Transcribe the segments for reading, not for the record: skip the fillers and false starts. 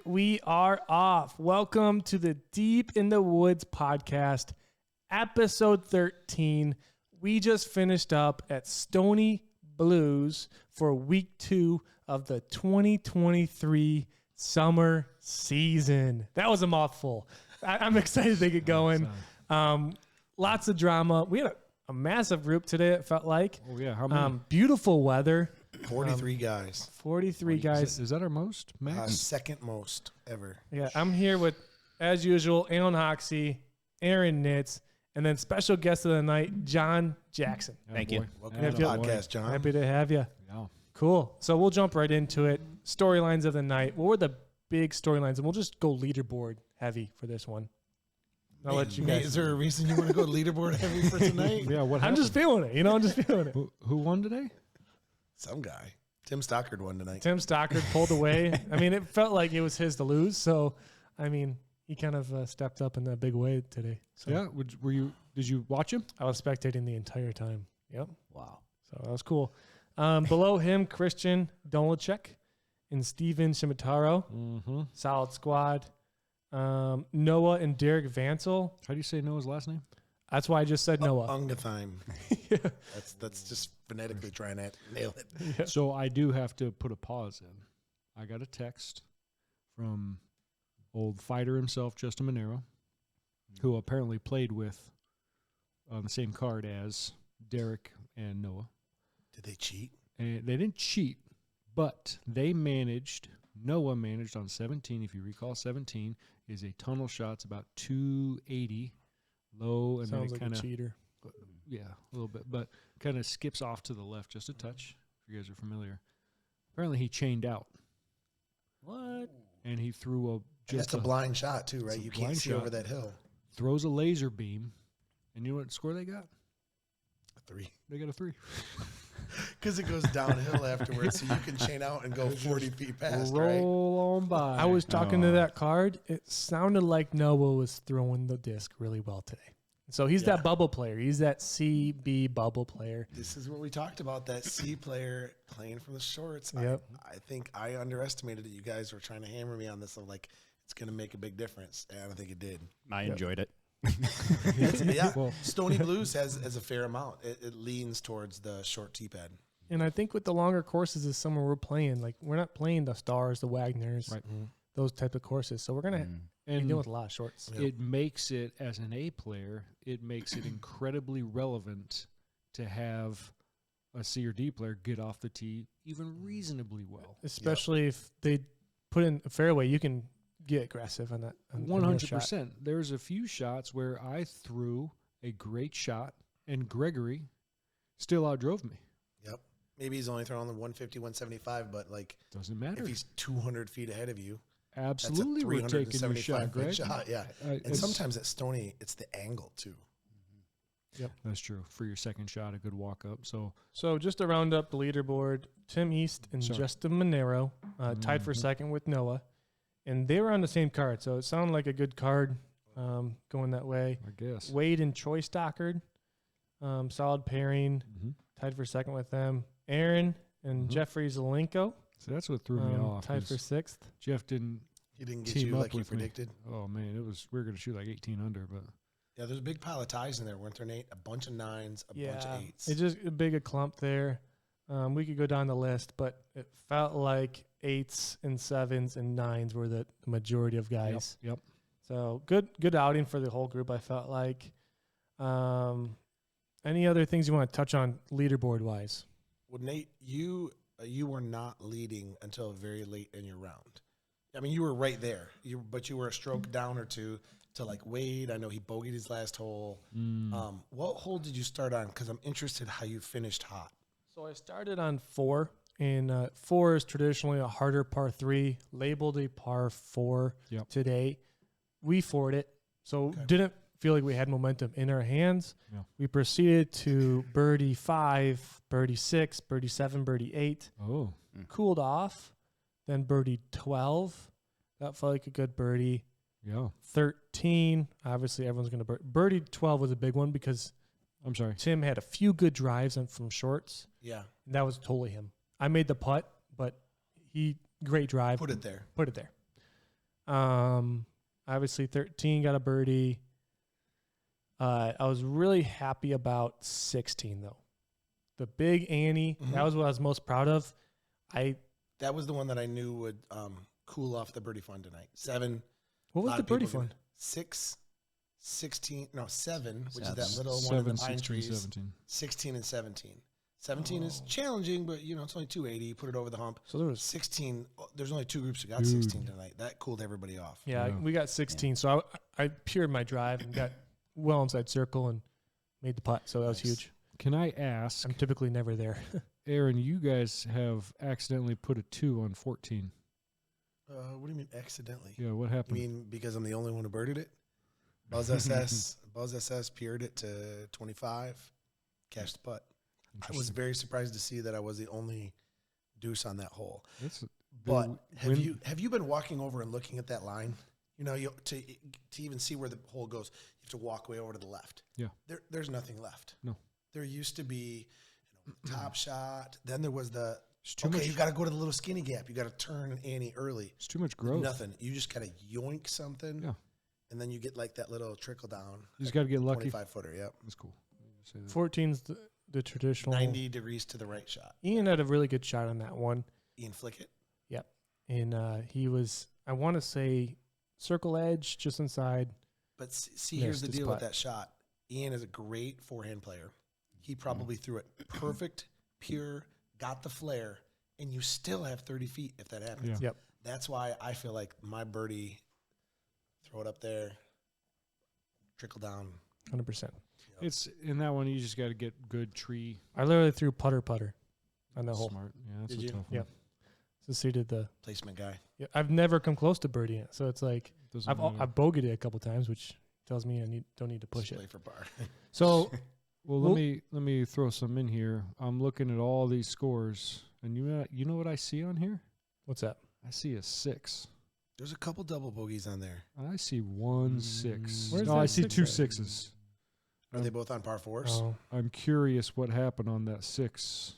we are off. Welcome to the Deep in the Woods podcast, episode 13. We just finished up at Stony Blues for week 2 of the 2023 summer season. That was a mouthful. I'm excited to get going. Lots of drama. We had a massive group today, it felt like. Oh, yeah. How many? Beautiful weather. 43 guys. 43 guys. Is that our most, Max? Second most ever. Yeah, I'm here with, as usual, Alan Hoxie, Aaron Nitz, and then special guest of the night, John Jackson. Thank you. Welcome to the podcast, John. Happy to have you. Yeah. Cool. So we'll jump right into it. Storylines of the night. What were the big storylines? And we'll just go leaderboard heavy for this one. I'll let you guys. Is there a reason you want to go leaderboard heavy for tonight? Yeah, what I'm happened? just feeling it. I'm just feeling it. Who won today? Some guy. Tim Stockard won tonight. Tim Stockard pulled away. I mean, it felt like it was his to lose. So, I mean, he kind of stepped up in a big way today. So Yeah. Did you watch him? I was spectating the entire time. Yep. Wow. So that was cool. Below him, Christian Dolacek and Steven Shimataro. Mm-hmm. Solid squad. Noah and Derek Vansel. How do you say Noah's last name? That's why I just said Noah. Ungetheim. Yeah. That's just phonetically trying to nail it. So I do have to put a pause in. I got a text from old fighter himself, Justin Monero, who apparently played with on the same card as Derek and Noah. Did they cheat? And they didn't cheat, but Noah managed on 17, if you recall, 17 is a tunnel shot. It's about 280 low, and Sounds then it like kind a of, cheater. yeah, a little bit, but kind of skips off to the left just a touch, if you guys are familiar. Apparently he chained out. What? And he threw That's a blind shot, too, right? it's a You can't blind see shot. over that hill. throws a laser beam, and you know what score they got? 3. They got a 3. Because it goes downhill afterwards, so you can chain out and go 40 feet past, right? Roll on by. I was talking to that card. It sounded like Noah was throwing the disc really well today. So he's that bubble player. He's that CB bubble player. This is what we talked about, that C player playing from the shorts. Yep. I think I underestimated it. You guys were trying to hammer me on this of like, it's going to make a big difference. And I don't think it did. I enjoyed it. Yeah. Well- Stony Blues has a fair amount. It leans towards the short tee pad. And I think with the longer courses is somewhere we're playing. Like, we're not playing the Stars, the Wagners, Right. those type of courses. So we're going to be And dealing with a lot of shorts. it makes it, as an A player, it makes it incredibly relevant to have a C or D player get off the tee even reasonably well. Especially if they put in a fairway, you can get aggressive on that. on your shot. 100%. There's a few shots where I threw a great shot, and Gregory still outdrove me. Yep. Maybe he's only throwing the 150, 175, but like Doesn't matter. if he's 200 feet ahead of you, Absolutely, we're that's a taking your shot, 375 Greg. foot shot. Yeah. And It's- sometimes at Stony, it's the angle too. That's true. For your second shot, a good walk up. So So just to round up the leaderboard, Tim East and Sorry. Justin Monero tied for Mhm. second with Noah. And they were on the same card. So it sounded like a good card going that way. I guess. Wade and Troy Stockard, solid pairing, Mhm. tied for second with them. Aaron and Mhm. Jeffrey Zelenko So that's what threw me off. tied for is sixth. Jeff didn't. He didn't get Team you up like you with me. predicted. Oh man, we were going to shoot like 18 under, but Yeah, there's a big pile of ties in there, weren't there, Nate? A bunch of 9s, a bunch of 8s. It's just a big clump there. We could go down the list, but it felt like 8s and 7s and 9s were the majority of guys. Yep. So good outing for the whole group, I felt like. Any other things you want to touch on leaderboard wise? Well, Nate, you were not leading until very late in your round. I mean, you were right there, but you were a stroke down or two to like Wade. I know he bogeyed his last hole. What hole did you start on? Because I'm interested how you finished hot. So I started on 4, and 4 is traditionally a harder par 3, labeled a par 4 Yep. today. We forward it, so Okay. didn't feel like we had momentum in our hands. Yeah. We proceeded to birdie 5, birdie 6, birdie 7, birdie 8. Oh, Cooled off, then birdie 12. That felt like a good birdie. yeah. 13, obviously everyone's going to birdie 12 was a big one because I'm sorry. Tim had a few good drives from shorts. Yeah, And that was totally him. I made the putt, but great drive. put it there. Put it there. Obviously 13 got a birdie. I was really happy about 16 though. The big Annie, that was what I was most proud of. That was the one that I knew would cool off the birdie fun tonight. 7. What was the birdie fun? 6, 16, no 7, which is Seven. that little one 7, in the pine 16, trees. 17. 16 and 17. 17 is challenging, but it's only 280. You put it over the hump. So there was 16. There's only 2 groups that got 16 tonight. That cooled everybody off. Yeah, Yeah. we got 16. So I pured my drive and got well inside circle and made the putt. So that was huge. Can I ask, I'm typically never there. Aaron, you guys have accidentally put a 2 on 14. What do you mean accidentally? Yeah, what You happened? mean because I'm the only one who birdied it? Buzz SS pured it to 25, cashed the putt. I was very surprised to see that I was the only deuce on that hole. But have you been walking over and looking at that line? To even see where the hole goes, you have to walk way over to the left. Yeah. There's nothing left. No. There used to be the top shot. Then there was too much. you got to go to the little skinny gap. You got to turn Annie early. It's too much growth. Nothing. You just got to yoink something. Yeah. And then you get like that little trickle down. You just got to get lucky. 25-footer, yep. That's cool. 14's the traditional. 90 degrees to the right shot. Ian had a really good shot on that one. Ian Flickett. Yep. And he was, I want to say, circle edge just inside. But see, here's the Missed his deal with putt. that shot. Ian is a great forehand player. He probably threw it perfect, pure, got the flare, and you still have 30 feet if that happens. Yeah. Yep. That's why I feel like my birdie, throw it up there, trickle down. 100%. It's in that one. You just got to get good tree. I literally threw putter on the hole. Smart. Yeah, that's Did a you? tough one. Yep. So he did the. Placement guy. Yeah, I've never come close to birdieing it, so it's like Doesn't I've matter. I've bogeyed it a couple times, which tells me I don't need to push Just it. play for par. So Well, let me throw some in here. I'm looking at all these scores, and you know what I see on here? what's that? I see a 6. There's a couple double bogeys on there. I see 1 6. Where's No, that I see 6 2 at? 6s. Are they both on par 4s? Oh, I'm curious what happened on that 6.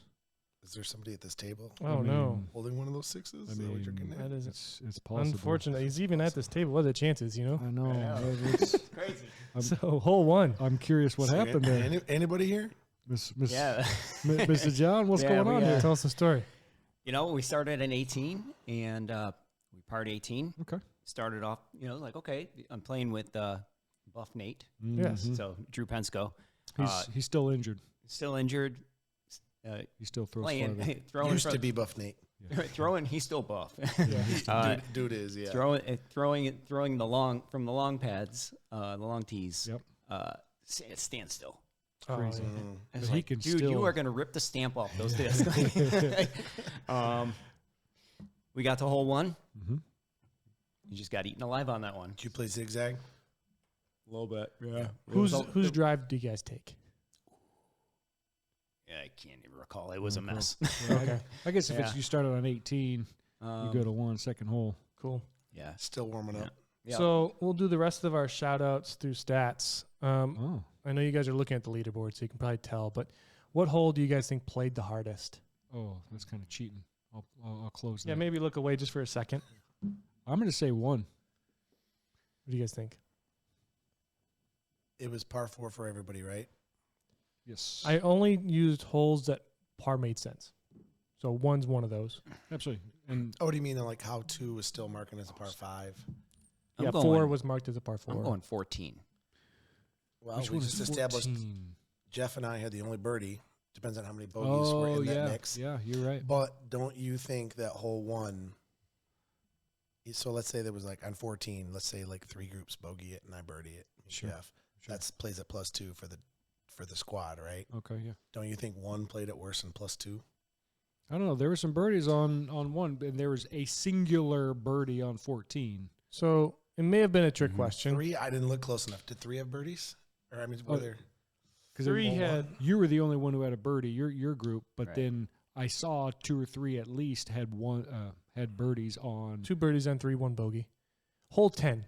Is there somebody at this table oh no. holding one of those 6s? I Is that what you're mean, getting at? That is it's possible. unfortunate. He's even at this table. What are the chances, you know? I know. It's crazy. So hole one. I'm curious what So, happened there. Anybody here? Yeah. Mr. John, what's Yeah, going on here? Tell us the story. We started in 18, and we parred 18. Okay. Started off, like, okay, I'm playing with Buff Nate. Yes. Mhm. So Drew Pensko. He's still injured. Still injured. He still throws Playing, farther. throwing, Used to be Buff Nate. throwing. He's still buff. Dude is, yeah. Throwing the long from the long pads, the long tees. Yep. Stand still. Crazy. Mm. It's But he like, can dude, still- you are going to rip the stamp off those discs. We got to hole 1. Mhm. You just got eaten alive on that one. Did you play zigzag? A little bit. Yeah. Whose drive do you guys take? I can't even recall. It was a Okay. mess. Okay. I guess if Yeah. you started on 18, you go to 1 second hole. Cool. Yeah. Still warming up. Yeah. So we'll do the rest of our shout outs through stats. Oh, I know you guys are looking at the leaderboard, so you can probably tell, but what hole do you guys think played the hardest? that's kind of cheating. I'll close that. Yeah, maybe look away just for a second. I'm going to say 1. What do you guys think? It was par 4 for everybody, right? Yes. I only used holes that par made sense. So 1's one of those. Absolutely. And Oh, do you mean like how 2 was still marking as a par 5? I'm Yeah, going- 4 was marked as a par 4. I'm going 14. Well, which we one just is established 14? Jeff and I had the only birdie. Depends on how many bogeys were Oh, in that yeah. mix. Yeah, you're right. But don't you think that hole 1, so let's say there was like on 14, let's say like 3 groups bogey it and I birdie it. Sure. Jeff. That's plays at +2 for the squad, right? Okay, yeah. Don't you think 1 played it worse than +2? I don't know. There were some birdies on 1, and there was a singular birdie on 14. So it may have been a trick question. 3, I didn't look close enough. Did 3 have birdies? Or I mean, were Oh, there? Because 3 had you were the only one who had a birdie, your group, but Right. then I saw 2 or 3 at least had birdies on. 2 birdies on 3, 1 bogey. Hole 10.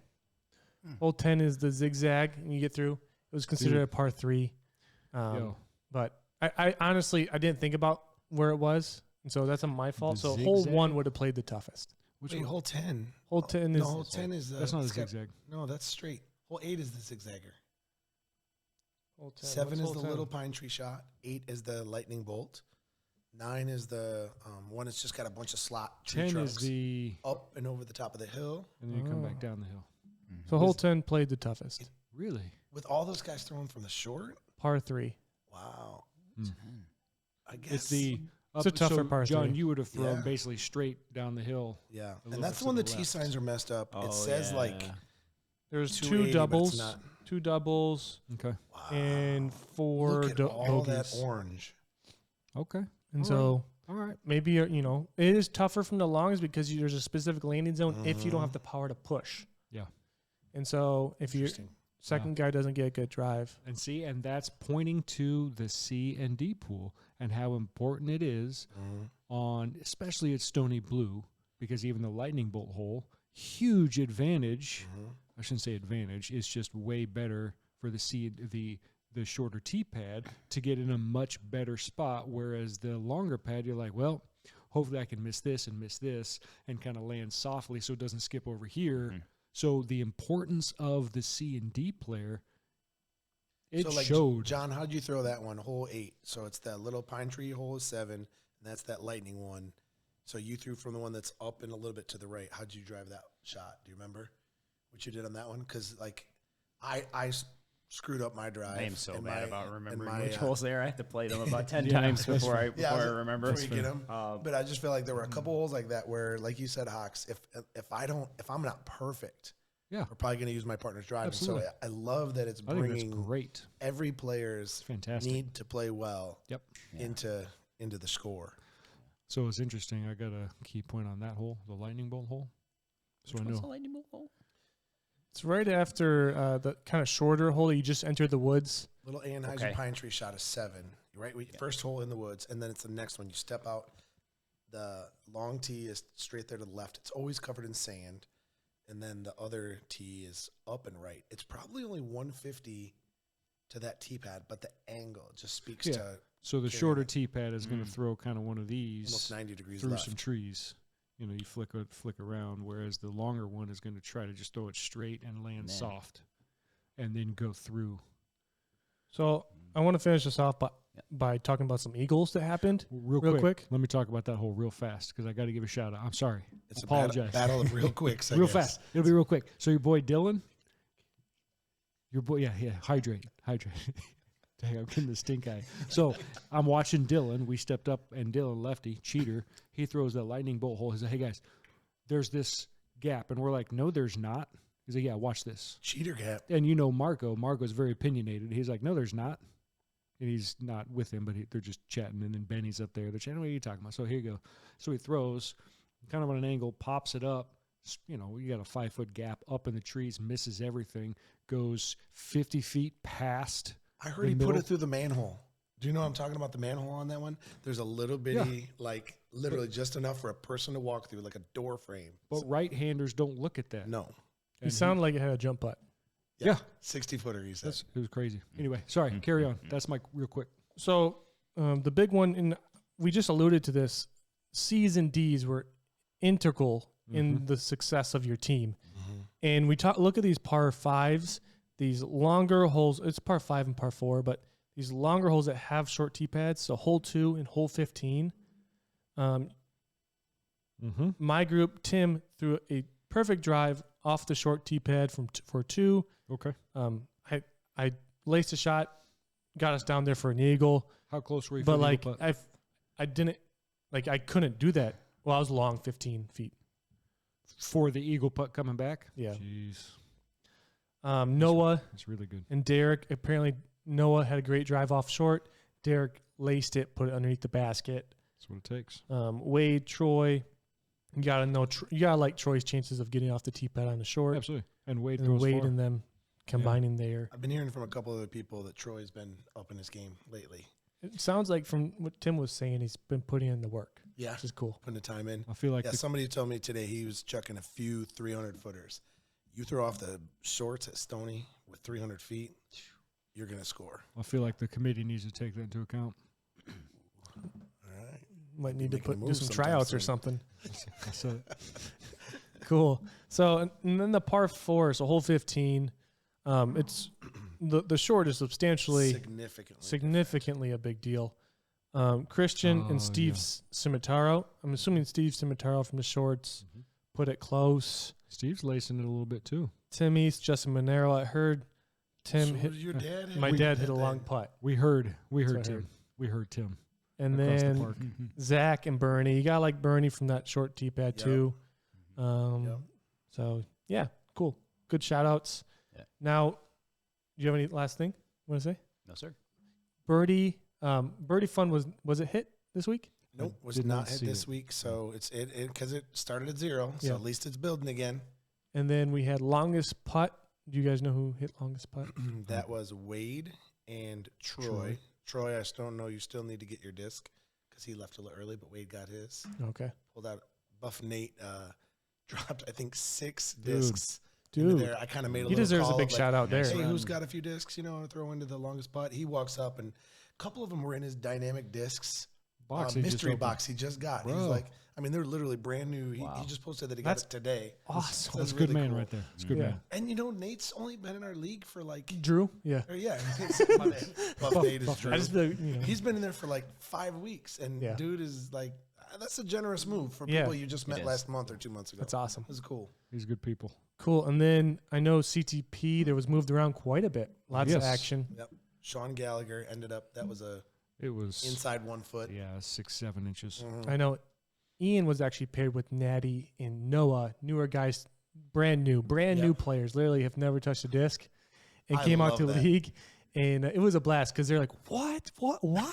Hole 10 is the zigzag, and you get through. It was considered Dude. a par 3. Yo, But I honestly, I didn't think about where it was, and so that's my fault. The So hole zigzag? 1 would have played the toughest. Wait, hole 10. Hole 10 is... No, hole 10 is... That's not a it's got- zigzag. No, that's straight. Hole 8 is the zigzagger. Hole 10. 7 What's is hole the 10? little pine tree shot. 8 is the lightning bolt. 9 is the one that's just got a bunch of slot tree 10 trunks is the... up and over the top of the hill. And then you come Oh. back down the hill. So hole 10 played the toughest. Really? With all those guys throwing from the short? Par 3. Wow. Mm. I guess. It's the... It's a tougher so, par John, 3. you would have thrown Yeah. basically straight down the hill. Yeah. a little And that's bit when to the the T left. signs are messed up. Oh, It says like There's 2 280, but it's doubles, not. 2 doubles, Okay. Wow. and 4 Look at all that bogeys. orange. Okay. And All so All right. maybe, you know, it is tougher from the longs because there's a specific landing zone if you don't have the power to push. Yeah. And so if your Interesting. second guy doesn't get a good drive. And see, and that's pointing to the C and D pool and how important it is on, especially at Stony Blue, because even the lightning bolt hole, huge advantage. I shouldn't say advantage. It's just way better for the C, the shorter tee pad to get in a much better spot. Whereas the longer pad, you're like, well, hopefully I can miss this and kind of land softly so it doesn't skip over here. So the importance of the C and D player, it so like, showed. John, how'd you throw that one? Hole 8. So it's that little pine tree hole 7, and that's that lightning one. So you threw from the one that's up and a little bit to the right. How'd you drive that shot? Do you remember what you did on that one? Because like, I screwed up my drive. I am so and bad my- about and remembering my, which holes there. I have to play them about 10 Yeah, times that's before fine. I remember. Before you get 'em. But I just feel like there were a couple Mm-hmm. holes like that where, like you said, Hox, if I'm not perfect, Yeah. we're probably going to use my partner's drive. Absolutely. So I love that it's I think that's bringing great. every player's Fantastic. need to play well Yep. into the score. So it's interesting. I got a key point on that hole, the lightning bolt hole. So Which I one's the know. lightning bolt hole? It's right after the kind of shorter hole. You just entered the woods. Little Anheuser Okay. pine tree shot is 7. Right, first hole in the woods, and then it's the next one. You step out. The long tee is straight there to the left. It's always covered in sand, and then the other tee is up and right. It's probably only 150 to that tee pad, but the angle just speaks Yeah. to So the carry shorter it. tee pad is going to throw kind of one of these almost 90 degrees through left. some trees. You know, you flick around, whereas the longer one is going to try to just throw it straight and land Man. soft, and then go through. So I want to finish this off by talking about some eagles that happened. Real quick, let me talk about that hole real fast because I got to give a shout out. I'm sorry. It's Apologize. a battle of real quicks. I real guess. fast. It'll be real quick. So your boy Dylan, hydrate. Dang, I'm getting the stink eye. So I'm watching Dylan. We stepped up, and Dylan, lefty, cheater, he throws that lightning bolt hole. He said, hey, guys, there's this gap. And we're like, no, there's not. He's like, yeah, watch this. Cheater gap. And you know Marco's very opinionated. He's like, no, there's not. And he's not with him, but they're just chatting. And then Benny's up there. They're chatting, what are you talking about? So here you go. So he throws, kind of on an angle, pops it up. You know, you got a 5-foot gap up in the trees, misses everything, goes 50 feet past. I heard the he put middle. it through the manhole. Do you know what I'm talking about, the manhole on that one? There's a little bitty, like literally just enough for a person to walk through, like a door frame. But right-handers don't look at that. No. It sounded like it had a jump putt. Yeah. 60-footer, he said. It was crazy. Anyway, sorry, carry on. That's my real quick. So the big one, and we just alluded to this, C's and D's were integral in the success of your team. And we look at these par 5s, these longer holes. It's par 5 and par 4, but these longer holes that have short tee pads. So hole 2 and hole 15. My group, Tim, threw a perfect drive off the short tee pad for 2. Okay. I laced a shot, got us down there for an eagle. How close were you? But for the like eagle putt? I couldn't do that. Well, I was long 15 feet. For the eagle putt coming back? Yeah. Jeez. Noah That's really good. and Derek. Apparently, Noah had a great drive off short. Derek laced it, put it underneath the basket. That's what it takes. Wade, Troy. You gotta know. You gotta like Troy's chances of getting off the tee pad on the short. Absolutely. And Wade And throws Wade far. and them combining there. I've been hearing from a couple other people that Troy's been up in his game lately. It sounds like from what Tim was saying, he's been putting in the work, Yeah. which is cool. Putting the time in. I feel like Yeah, somebody told me today he was chucking a few 300-footers. You throw off the shorts at Stony with 300 feet, you're going to score. the committee needs to take that into account. All right. Might need to making a do move some sometime tryouts or soon. something. So Cool. So, and then the par 4, so hole 15, it's the short is significantly a big deal. Christian and Steve Cimitaro. I'm assuming Steve Cimitaro from the shorts put it close. Steve's lacing it a little bit too. Tim East, Justin Monero. I heard Tim So hit. your dad hit? My dad hit a long putt. We heard That's what I Tim. heard. We heard Tim. And across the then park. Zach and Bernie. You got to like Bernie from that short tee pad Yep. too. Yep. So yeah, cool. Good shout outs. Yeah. Now, do you have any last thing you want to say? No, sir. Birdie, Birdie Fun was it hit this week? Nope, was Did not not hit see this it. week. So it's because it started at 0. So Yeah. at least it's building again. And then we had longest putt. Do you guys know who hit longest putt? That was Wade and Troy. Troy, I don't know. You still need to get your disc because he left a little early, but Wade got his. Okay. Pulled out. Buff Nate dropped, I think, 6 Dude. discs. into Dude, there. I kind of made a he little deserves a call big of like, shout out there. hey, run. who's got a few discs, throw into the longest putt? He walks up, and a couple of them were in his dynamic discs Box he just mystery opened. box he just got. He's Bro. like, they're literally brand new. He Wow. just posted that he That's got it today. Awesome. That's a really good man cool. right there. It's a good Yeah. man. And Nate's only been in our league for like, Drew? Yeah. or yeah, my bad. Buff Nate is Drew. I just feel like, He's been in there for like 5 weeks, and Yeah. dude is like, that's a generous move for Yeah. people you just met is. last month or 2 months ago. that's awesome. This is cool. He's good people. Cool. And then I know CTP, there was moved around quite a bit. Lots of Yes. action. Yep. Sean Gallagher ended up, that was a It was inside 1 foot. yeah, 6-7 inches. Mhm. I know Ian was actually paired with Natty and Noah, newer guys, brand new players, literally have never touched a disc, and I came out love to that. league, and it was a blast because they're like, what? Wow,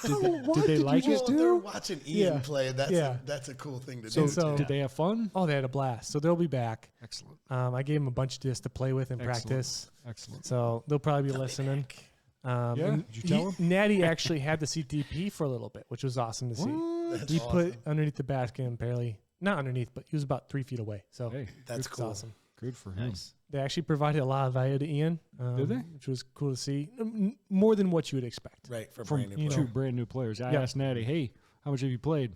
did they like you it? just Well, they're do? watching Ian Yeah. play. That's Yeah. that's a cool thing to So, do. so- did they have fun? Oh, they had a blast. So they'll be back. Excellent. I gave them a bunch of discs to play with and Excellent. practice. Excellent. So they'll probably be listening. Yeah? And Did you tell him? Natty actually had the CTP for a little bit, which was awesome to see. That's He awesome. put underneath the basket and barely, not underneath, but he was about 3 feet away. So Hey, That's it's cool. awesome. good for him. Nice. They actually provided a lot of value to Ian. Did they? Which was cool to see. More than what you would expect. Right, for From brand new you player. two brand new players. I Yeah. asked Natty, hey, how much have you played?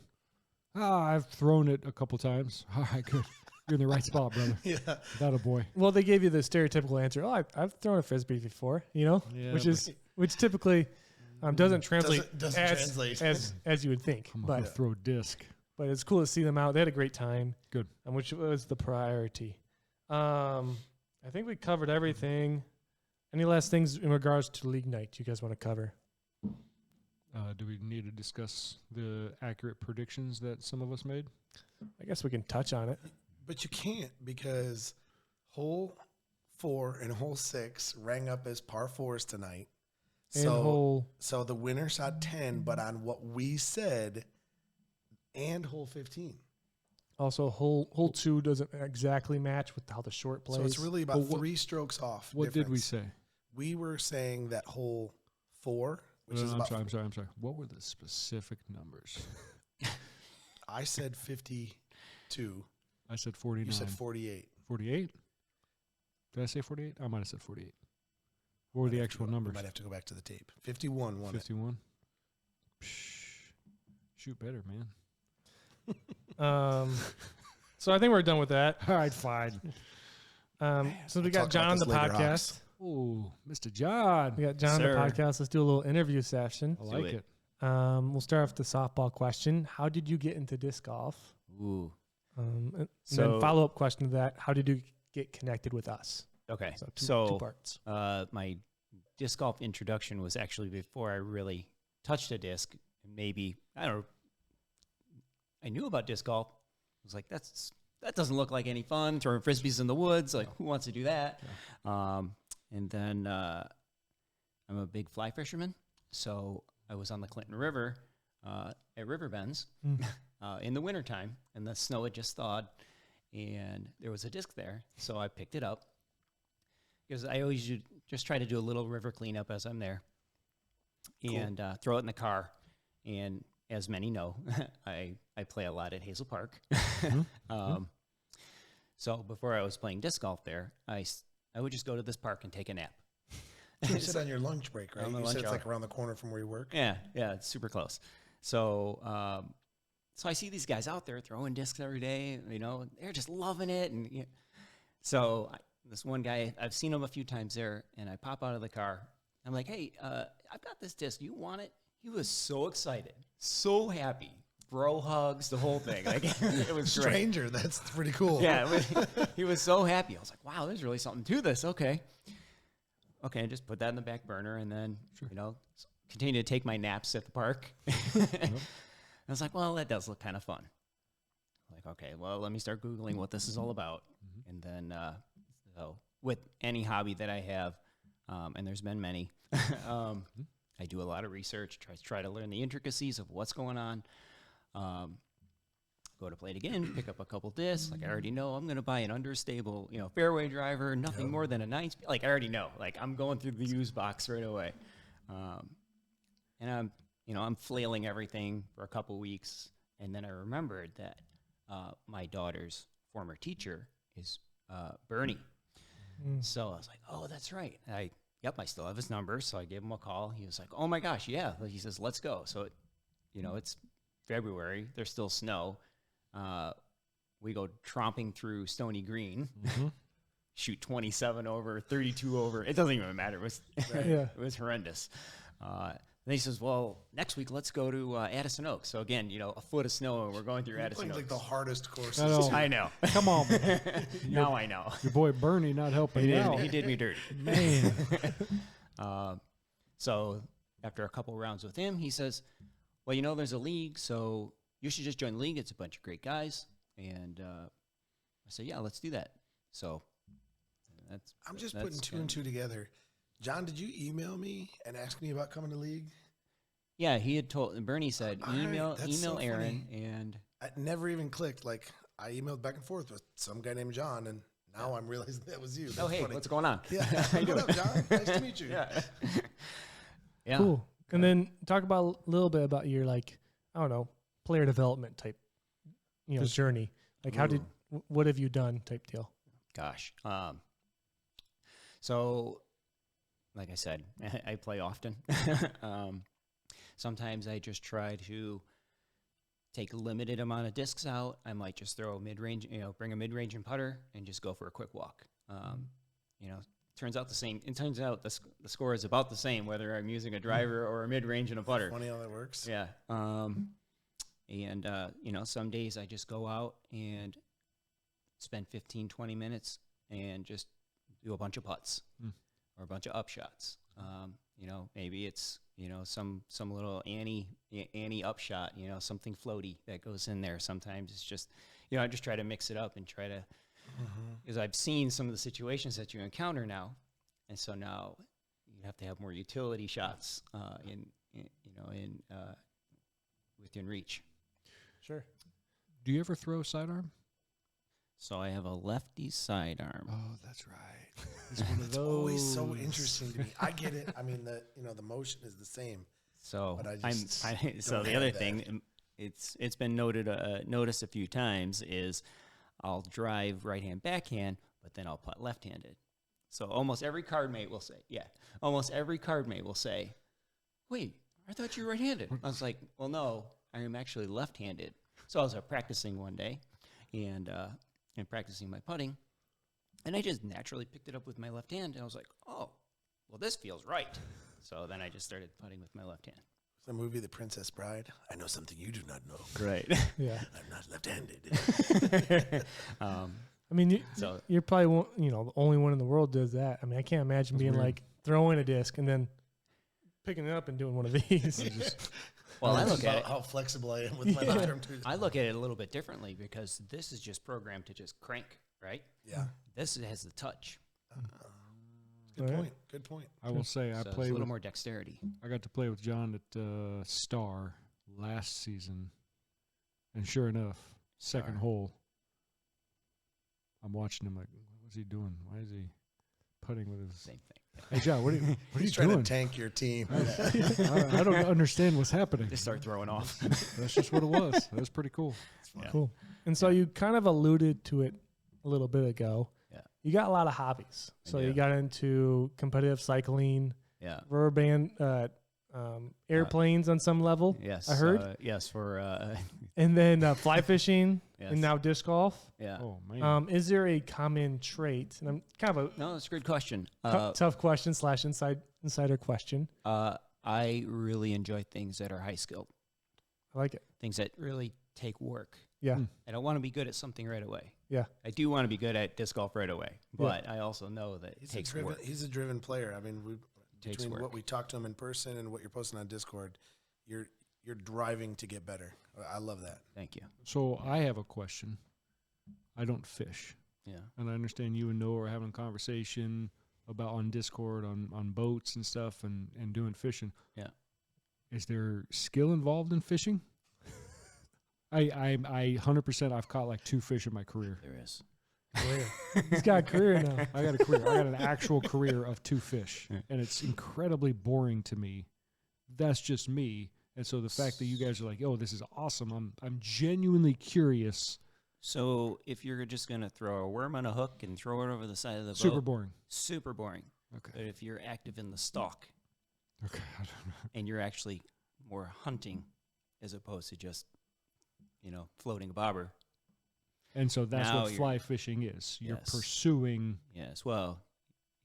I've thrown it a couple times. All right, good. You're in the right spot, brother. Yeah. That a boy. Well, they gave you the stereotypical answer. Oh, I've thrown a frisbee before, Yeah, which typically doesn't translate Doesn't as, translate. as you would think. I'm going But to throw a disc. it's cool to see them out. They had a great time. Good. Which was the priority. I think we covered everything. Any last things in regards to league night you guys want to cover? Do we need to discuss the accurate predictions that some of us made? I guess we can touch on it. But you can't because hole 4 and hole 6 rang up as par 4s tonight. And So the winner shot 10, but on what we said, and hole 15. also hole 2 doesn't exactly match with how the short plays. So it's really But about what- 3 strokes off. What did we difference. say? We were saying that hole 4, which is I'm about. sorry. What were the specific numbers? I said 52. I said 49. You said 48. 48? Did I say 48? I might have said 48. What were the actual We numbers? might have to go back to the tape. 51 won it. 51? Shoot better, man. So I think we're done with that. All right, fine. So we We'll got talk John about on the this later, podcast. Hox. Oh, Mr. John. We got John on the Sir. podcast. Let's do a little interview session. I do like it. it. We'll start off with the softball question. How did you get into disc golf? Ooh. And then So- follow up question to that: how did you get connected with us? Okay. So So, two parts. my disc golf introduction was actually before I really touched a disc. Maybe, I don't know, I knew about disc golf. I was like, that doesn't look like any fun, throwing frisbees in the woods. Like, who wants to do that? And then I'm a big fly fisherman. So I was on the Clinton River at River Bends in the wintertime, and the snow had just thawed, and there was a disc there. So I picked it up because I always just try to do a little river cleanup as I'm there and throw it in the car. And as many know, I play a lot at Hazel Park. So before I was playing disc golf there, I would just go to this park and take a nap. You said on your lunch break, right? On the You lunch said it's hour. like around the corner from where you work. Yeah, it's super close. So So I see these guys out there throwing discs every day, you know, they're just loving it. And so this one guy, I've seen him a few times there, and I pop out of the car. I'm like, hey, I've got this disc. You want it? He was so excited, so happy. Bro hugs, the whole thing. Like, it was great. Stranger, that's pretty cool. Yeah, he was so happy. I was like, wow, there's really something to this. Okay, just put that in the back burner, and then, you know, continue to take my naps at the park. I was like, well, that does look kind of fun. Like, okay, well, let me start Googling what this is all about. And then, so with any hobby that I have, and there's been many, I do a lot of research, try to learn the intricacies of what's going on. Go to play it again, pick up a couple discs. Like, I already know I'm going to buy an understable, you know, fairway driver, nothing more than a 9-speed. Like, I already know. Like, I'm going through the used box right away. And I'm flailing everything for a couple weeks. And then I remembered that my daughter's former teacher is Birdie. So I was like, oh, that's right. I still have his number. So I gave him a call. He was like, oh my gosh, yeah. He says, let's go. So, it's February. There's still snow. We go tromping through Stony Green, shoot 27 over, 32 over. It doesn't even matter. It was, it was horrendous. Then he says, well, next week, let's go to Addison Oaks. So again, a foot of snow, and we're going through Addison Oaks. Like the hardest courses. I know. Come on, man. Now I know. Your boy Birdie not helping you out. He did me dirty. Man. So after a couple rounds with him, he says, well, there's a league, so you should just join the league. It's a bunch of great guys. And I said, yeah, let's do that. So I'm just putting two and two together. John, did you email me and ask me about coming to league? Yeah, he had told, Bernie said, email so Aaron. funny. And I never even clicked. Like, I emailed back and forth with some guy named John, and now I'm realizing that was you. That's hey, funny. what's going on? Yeah, what up, John? Nice to meet you. Yeah. Cool. And then talk about a little bit about your, like, I don't know, player development type, journey. Like, what have you done type deal? Gosh. So, like I said, I play often. Sometimes I just try to take a limited amount of discs out. I might just throw a mid-range, bring a mid-range and putter and just go for a quick walk. Turns out the same. It turns out the score is about the same whether I'm using a driver or a mid-range and a putter. Funny how that works. Yeah. Some days I just go out and spend 15, 20 minutes and just do a bunch of putts or a bunch of upshots. Maybe it's, some little Annie upshot, something floaty that goes in there. Sometimes it's just, I just try to mix it up and try to, because I've seen some of the situations that you encounter now. And so now you have to have more utility shots within reach. Sure. Do you ever throw sidearm? So I have a lefty sidearm. Oh, that's right. He's one of It's those. always so interesting to me. I get it. I mean, the motion is the same. So But I just so don't the have other that. thing, it's been noticed a few times is I'll drive right hand backhand, but then I'll putt left handed. So almost every card mate will say, wait, I thought you were right handed. I was like, well, no, I am actually left handed. So I was practicing one day and practicing my putting, and I just naturally picked it up with my left hand, and I was like, oh, well, this feels right. So then I just started putting with my left hand. The movie The Princess Bride. I know something you do not know. Right. Yeah. I'm not left-handed. I mean, you're probably the only one in the world does that. I mean, I can't imagine being like throwing a disc and then picking it up and doing one of these. Well, I look at it. How flexible I am with my left arm too. I look at it a little bit differently because this is just programmed to just crank, right? Yeah. This has the touch. Good All right. point. Good point. I will say So I it's play a little with. more dexterity. I got to play with John at Star last season, and sure enough, second Star. hole. I'm watching him like, what's he doing? Why is he putting with his? Same thing. Hey John, what are you He's trying doing? to tank your team. I don't understand what's happening. Just start throwing off. That's just what it was. That was pretty cool. Yeah. Cool. And so you kind of alluded to it a little bit ago. Yeah. You got a lot of hobbies. I So do. you got into competitive cycling, Yeah. rubber band, airplanes on some level. Yes, I heard. yes, for And then fly fishing, yes. and now disc golf. Yeah. Oh man. Is there a common trait? And I'm kind of No, that's a good question. a tough question / insider question. I really enjoy things that are high skilled, I like it. things that really take work. Yeah. I don't want to be good at something right away. Yeah. I do want to be good at disc golf right away, but I also know that it takes work. He's a driven player. I mean, Takes between work. what we talk to him in person and what you're posting on Discord, you're driving to get better. I love that. Thank you. So I have a question. I don't fish, Yeah. and I understand you and Noah are having a conversation about on Discord on boats and stuff and doing fishing. Yeah. Is there skill involved in fishing? I 100%. I've caught like 2 fish in my career. There is. He's got a career now. I got a career. I got an actual career of 2 fish, and it's incredibly boring to me. That's just me. And so the fact that you guys are like, "Oh, this is awesome," I'm genuinely curious. So if you're just going to throw a worm on a hook and throw it over the side of the Super boat, boring. super boring. Okay. But if you're active in the stalk Okay. I don't know. and you're actually more hunting as opposed to just, floating a bobber. And so that's Now what you're- fly fishing is. You're Yes. pursuing. Yes. Well,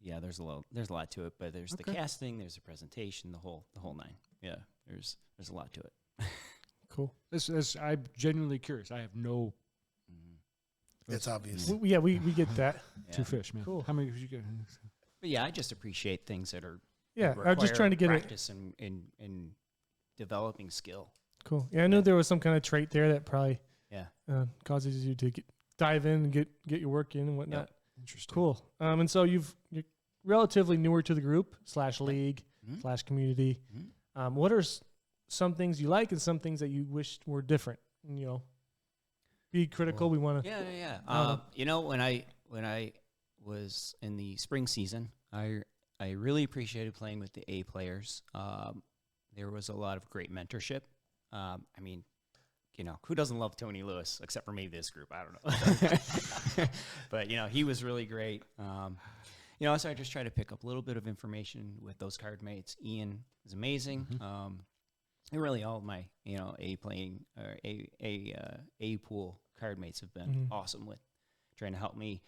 yeah, there's a lot to it, but there's the Okay. casting, there's the presentation, the whole 9. Yeah. There's a lot to it. Cool. I'm genuinely curious. I have no It's obvious. We get that. Yeah. 2 fish, man. Cool. How many did you get? But yeah, I just appreciate things that are Yeah. I'm just trying to get it. practice in developing skill. Cool. Yeah, I knew there was some kind of trait there that probably Yeah. causes you to dive in and get your work in and whatnot. Interesting. Cool. And so you're relatively newer to the group / league Mhm. / community. Mhm. What are some things you like and some things that you wished were different? Be critical. We want to. Yeah. Um, When I was in the spring season, I really appreciated playing with the A players. There was a lot of great mentorship. Who doesn't love Tony Lewis except for maybe this group? I don't know. But he was really great. So I just try to pick up a little bit of information with those card mates. Ian is amazing. And really all of my A playing or A pool card mates have been awesome with trying to help me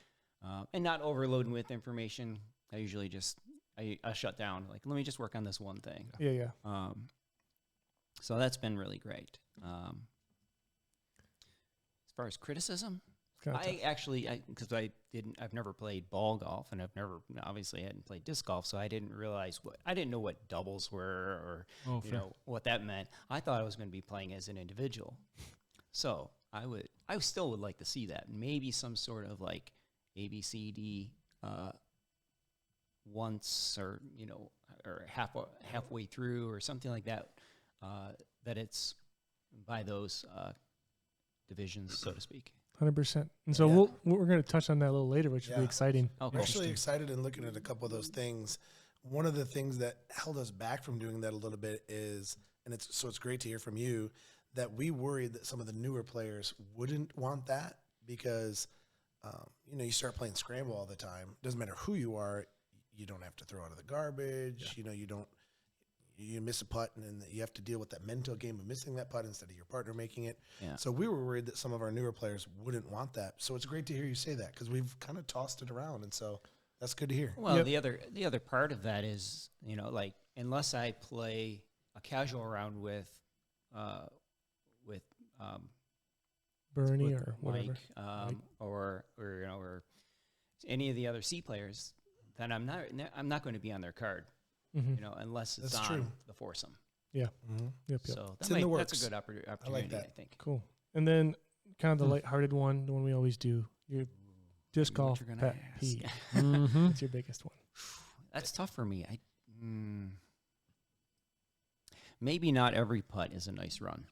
and not overloading with information. I usually just I shut down, like, let me just work on this one thing. Yeah. So that's been really great. As far as criticism, Kinda tough. because I've never played ball golf, and obviously hadn't played disc golf, so I didn't know what doubles were, or what that meant. I thought I was going to be playing as an individual. So I still would like to see that. Maybe some sort of like ABCD once, or halfway through, or something like that. That it's by those divisions, so to speak. 100%. And so we're going to touch on that a little later, which will be Yeah. exciting. Oh, I'm cool. actually excited and looking at a couple of those things. One of the things that held us back from doing that a little bit is, and it's great to hear from you, that we worried that some of the newer players wouldn't want that because, you start playing scramble all the time. Doesn't matter who you are, you don't have to throw out of the garbage. Yeah. You miss a putt, and then you have to deal with that mental game of missing that putt instead of your partner making it. Yeah. So we were worried that some of our newer players wouldn't want that. So it's great to hear you say that because we've kind of tossed it around, and so that's good to hear. Well, the other part of that is, unless I play a casual round with Bernie with or whatever. Mike, or any of the other C players, then I'm not going to be on their card, unless it's That's on true. the foursome. Yeah. Mm-hmm. Yep. So It's in the that's works. a good opportunity, I think. Cool. And then kind of the lighthearted one, the one we always do, your disc I know golf what you're pet gonna ask. peeve. Mm-hmm. What's your biggest one? That's tough for me. Maybe not every putt is a nice run.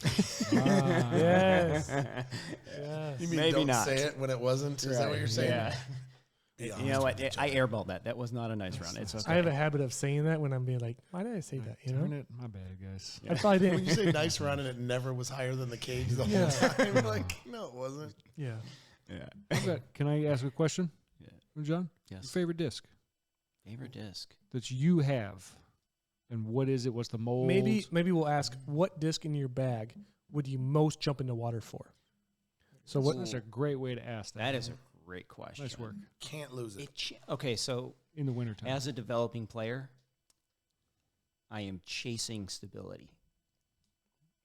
Yes. Yes. You mean Maybe don't not. say it when it wasn't? Is that what you're saying? Yeah. Be You honest know what? with each I other. airballed that. That was not a nice run. It's okay. I have a habit of saying that when I'm being like, why did I say that? Darn it. My bad, guys. I probably When you didn't. say nice run and it never was higher than the cage the Yeah. whole time, you're like, no, it wasn't. Yeah. Yeah. Okay, can I ask a question? Yeah. John? Yes. Your favorite disc Favorite disc. that you have And what is it? What's the mold? Maybe we'll ask what disc in your bag would you most jump in the water for? So what? That's a great way to ask that. That is a great question. Nice work. Can't lose it. Okay, so In the wintertime. as a developing player, I am chasing stability.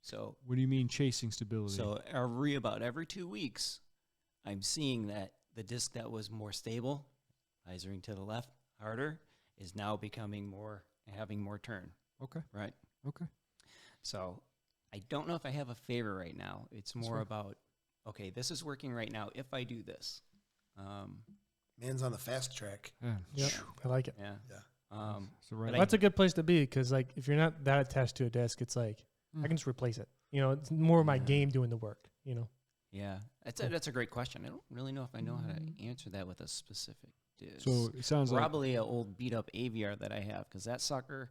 So What do you mean chasing stability? about every 2 weeks, I'm seeing that the disc that was more stable, rising to the left harder, is now having more turn. Okay. Right. Okay. So I don't know if I have a favor right now. It's more fair. about, okay, this is working right now if I do this. Man's on the fast track. Yeah. Yep, I like it. Yeah. Yeah. So right. But That's a good place to be because, like, if you're not that attached to a disc, it's like I can just replace it. You know, it's more of my game doing the work. You know. Yeah. That's a great question. I don't really know if I know how to answer that with a specific disc. So it sounds like Probably an old beat up AVR that I have because that sucker,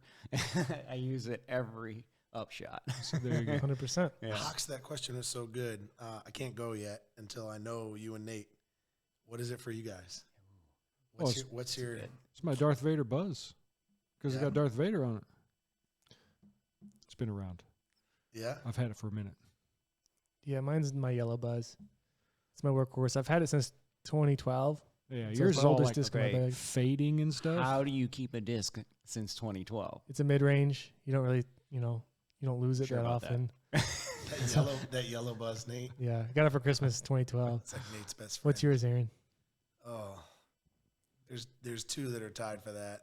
I use it every upshot. so there you go. 100%. Yeah. Hox, that question is so good. I can't go yet until I know you and Nate. What is it for you guys? What's your It's my Darth Vader buzz because it's Yeah. got Darth Vader on it. It's been around. yeah? I've had it for a minute. Yeah, mine's my yellow buzz. It's my workhorse. I've had it since 2012. Yeah, So yours it's is my all oldest like disc in my okay. bag. fading and stuff. How do you keep a disc since 2012? It's a mid-range. You don't really, you don't lose it Sure that about that. often. That yellow buzz, Nate. Yeah, I got it for Christmas 2012. It's like Nate's best friend. What's yours, Aaron? Oh, there's two that are tied for that.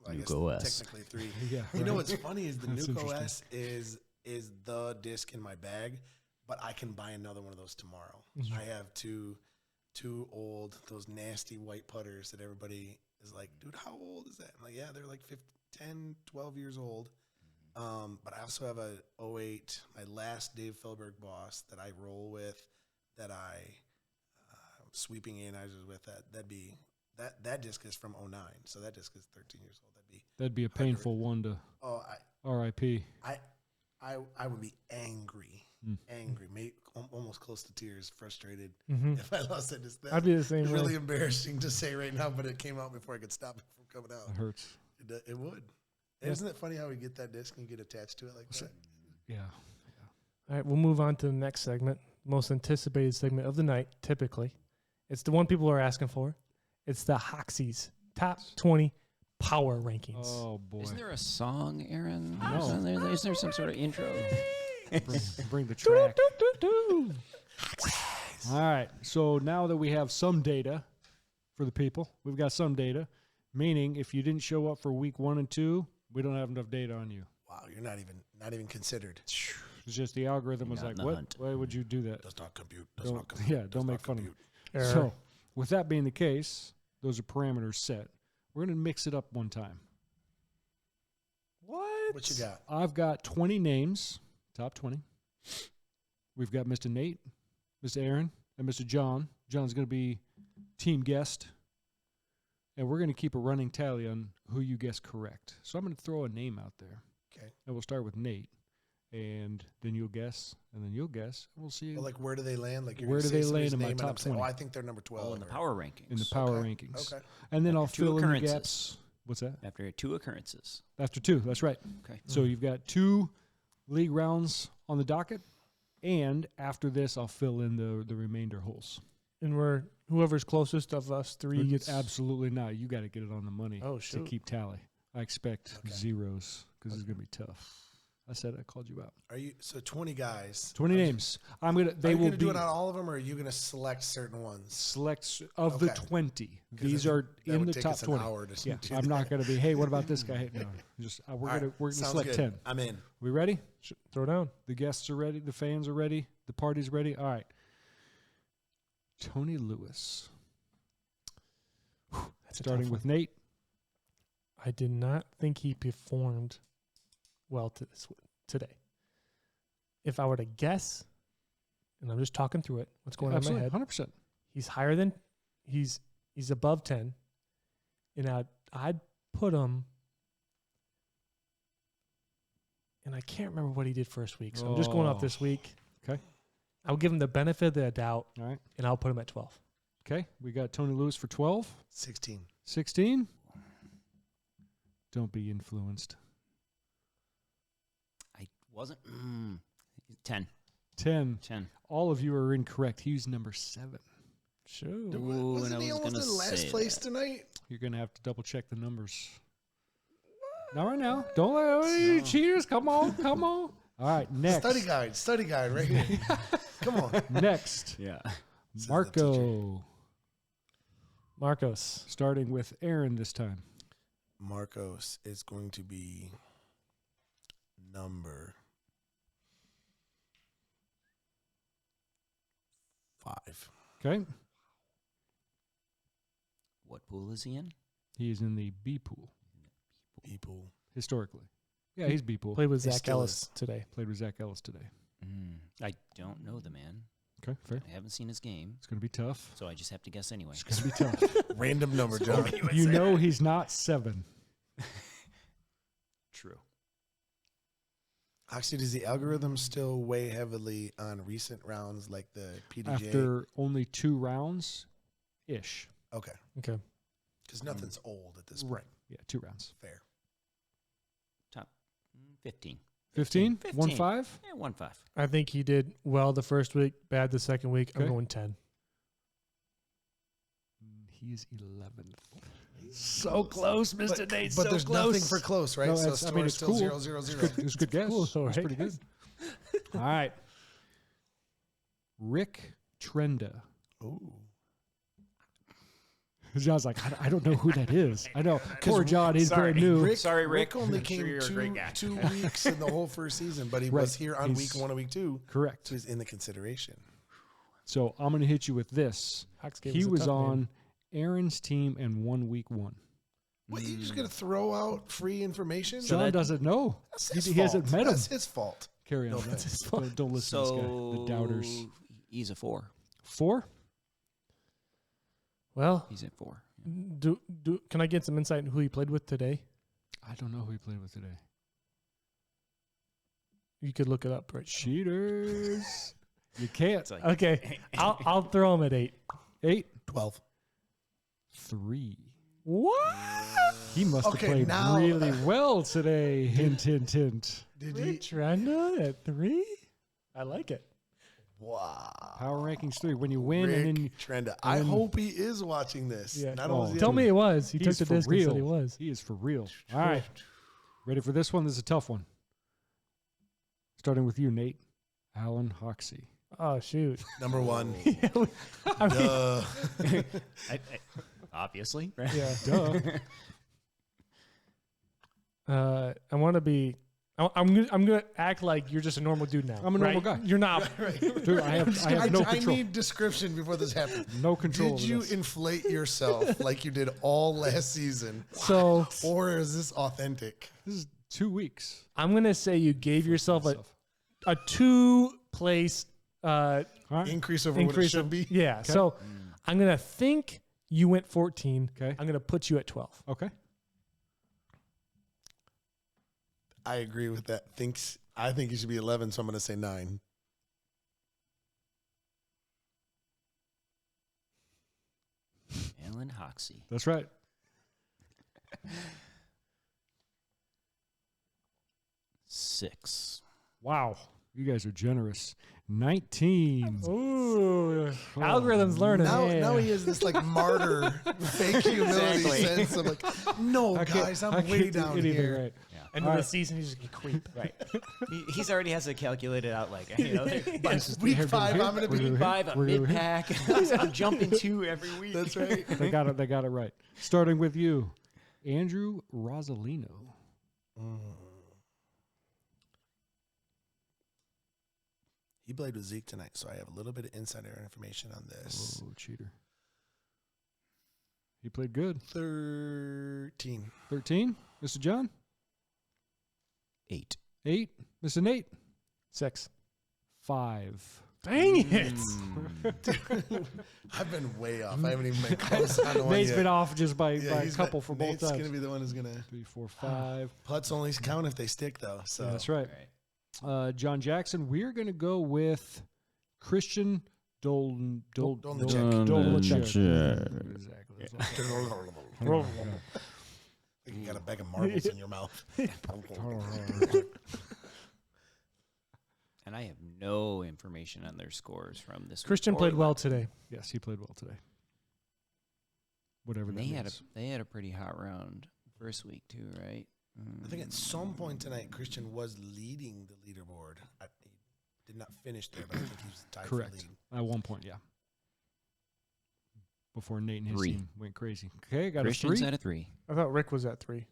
I guess Nuke OS. technically three. Yeah, You know right. what's funny is the That's Nuke interesting. OS is the disc in my bag, but I can buy another one of those tomorrow. Mhm. I have two old, those nasty white putters that everybody is like, dude, how old is that? I'm like, yeah, they're like 10, 12 years old. But I also have a 08, my last Dave Felberg boss that I roll with, that I sweeping ionizers with. That disc is from 09, so that disc is 13 years old. That'd be a painful one to Oh, R.I.P. I would be angry, almost close to tears, frustrated Mm-hmm. if I lost that disc. I'd be the same It's way. really embarrassing to say right now, but it came out before I could stop it from coming out. It hurts. It would. Yeah. Isn't it funny how we get that disc and you get attached to it like that? Yeah. All right, we'll move on to the next segment, most anticipated segment of the night, typically. It's the one people are asking for. It's the Hoxies Top 20 Power Rankings. Oh boy. Isn't there a song, Aaron? No. Is there some sort of intro? Bring the track. All right. So now that we have some data for the people, we've got some data, meaning if you didn't show up for week 1 and 2, we don't have enough data on you. Wow, you're not even considered. It's just the algorithm was Not like, in the what? hunt. Why would you do that? Does not compute. Don't make fun of me. Error. So, with that being the case, those are parameters set. We're going to mix it up one time. What you got? I've got 20 names, top 20. We've got Mr. Nate, Mr. Aaron, and Mr. John. John's going to be team guest. And we're going to keep a running tally on who you guess correct. So I'm going to throw a name out there. Okay. And we'll start with Nate. And then you'll guess, and then you'll guess. And we'll see Well, like, where do they land? Like, you're Where gonna do say they land somebody's in my name and top I'm saying, 20? I think they're number 12. In the or- power rankings. in the power Okay. rankings. Okay. And then I'll After two fill in the occurrences. gaps. What's that? After 2 occurrences. After 2, that's right. Okay. So you've got 2 league rounds on the docket, and after this, I'll fill in the remainder holes. And whoever's closest of us three gets. Absolutely not. You got to get it on the money Oh, to shoot. keep tally. I expect Okay. zeros because it's gonna be tough. I said I called you out. Are you 20 guys? 20 names. I'm gonna. They Are you will gonna be do it on all of them, or are you gonna select certain ones? selects of the Okay. 20. 'Cause These if- are that in would the take top us an 20. hour to Yeah, do I'm that. not gonna be. Hey, what about this guy? No, just we're All gonna right, we're gonna sounds select good. 10. I'm in. We ready? Throw down. The guests are ready. The fans are ready. The party's ready. All right. Tony Lewis. That's a Starting tough with one. Nate. I did not think he performed well today. If I were to guess, and I'm just talking through it, what's going on in my Absolutely, head, 100%. he's higher than he's above 10, and I'd put him. And I can't remember what he did first week, so I'm just going off Oh. this week. Okay. I'll give him the benefit of the doubt, All right. and I'll put him at 12. Okay. We got Tony Lewis for 12. 16. 16. Don't be influenced. Was it? 10. 10. 10. All of you are incorrect. He's number 7. Sure. Ooh, and I Wasn't he was almost gonna in last say place that. tonight? You're going to have to double check the numbers. Not right now. Don't let any cheaters. Come on. Come on. All right. Next. Study guide right here. Come on. Next. Yeah. Marco. Marcos. Starting with Aaron this time. Marcos is going to be number 5. Okay. What pool is he in? He is in the B pool, People. historically. Yeah, he's B pool. Played with He Zach still Ellis is. today. Played with Zach Ellis today. I don't know the man. Okay, fair. I haven't seen his game, It's going to be tough. so I just have to guess anyway. It's going to be tough. Random number, John. You know he's not 7. True. Actually, does the algorithm still weigh heavily on recent rounds like the PDJ? After only 2 rounds-ish. Okay. Okay. Because nothing's old at this point. Right. Yeah, 2 rounds. Fair. Top 15. 15? 15. 1-5? Yeah, 1-5. I think he did well the first week, bad the second week. Okay. I'm going 10. He is 11th. So close, Mr. Nate. But so there's close. nothing for close, right? No, so it's- I mean, score's it's still cool. 0-0-0. It was a good guess. Cool, though, That's right? pretty good. All right. Rick Trenda. Ooh. John's like, I don't know who that is. I know. Poor John, he's Sorry. brand new. Rick- Sorry, Rick. Rick only I'm sure came you're a great guy. 2 weeks in the whole first season, but he Right. was here on He's- week 1 and week 2, Correct. so he's in the consideration. So I'm going to hit you with this. Hawks gave He us a was tough on name. Aaron's team and won week 1. What, you just going to throw out free information? John doesn't know. That's his He fault. hasn't met him. That's his fault. Carry on. No, that's his Don't listen to this guy. The doubters. He's a 4. 4? Well, He's at 4. can I get some insight on who he played with today? I don't know who he played with today. You could look it up, right? Cheaters. You can't. It's like, Okay, I'll throw him at 8. 8? 12. 3. What? He must have Okay, played now- really well today. Hint, hint, hint. Did Rick he? Trenda at 3? I like it. Wow. Power rankings 3. When you win Rick and then Trenda. I then- hope he is watching this. Yeah. Not Oh. only is Tell he- me it was. He took he's the for disc and real. said he was. He is for real. All right. Ready for this one? This is a tough one. Starting with you, Nate. Alan Hoxie. Oh, shoot. number 1. I mean, Duh. obviously, right? yeah. Duh. I want to be. I'm gonna act like you're just a normal dude now. I'm a normal right? guy. You're not. Dude, I have no control. I need description before this happens. No control Did over you this. inflate yourself like you did all last season? So Or is this authentic? This is 2 weeks. I'm gonna say you gave yourself a Myself. 2-place All right. Increase over what it increase. should be? Yeah. So I'm gonna think you went 14. Okay. I'm gonna put you at 12. Okay. I agree with that. I think he should be 11, so I'm going to say 9. Alan Hoxie. That's right. Six. Wow. You guys are generous. 19. Ooh, algorithm's learning. Now he has this like martyr, fake humility Exactly. sense of like, no, I can't- guys, I I'm can't way do down anything here. right. End All of the right. season, he's just gonna creep. Right. He's already has it calculated out like, By week 5, I'm going to We're be. gonna- 5, a We're gonna- mid pack. I'm jumping 2 every week. That's right. They got it right. Starting with you, Andrew Rosalino. He played with Zeke tonight, so I have a little bit of insider information on this. Oh, cheater. He played good. 13. 13. Mr. John. 8. 8. Mr. Nate. 6. 5. Dang it! I've been way off. I haven't even been close on one Nate's yet. been off just by a he's couple been- for both Nate's times. going to be the one who's going to. 3, 4, 5. Putts only count if they stick, though. So Yeah, that's right. John Jackson. We're going to go with Christian Dolchek. Exactly. Like you got a bag of marbles in your mouth. And I have no information on their scores from this week Christian or played well last. today. Yes, he played well today. Whatever And that they means. had a pretty hot round first week too, right? I think at some point tonight, Christian was leading the leaderboard. He did not finish there, but I think he was tied Correct. for lead. At one point, yeah. Before Nate and his 3. team went crazy. Okay, got Christian's a 3. at a 3. I thought Rick was at 3.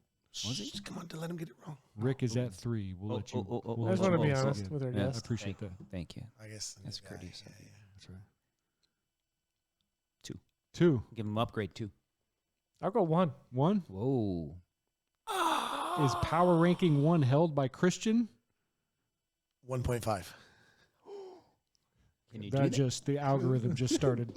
Was he? Shh, come on, to let him get it wrong. Rick is at 3. We'll let you. we'll I just let want to you be guess honest again. with our Yeah. I guest. appreciate that. Thank you. I guess the new That's guy, courteous. yeah, yeah. That's right. 2. 2. Give him upgrade 2. I'll go 1. 1. Whoa. Is power ranking 1 held by Christian? 1.5. Can you do That that? just the algorithm just started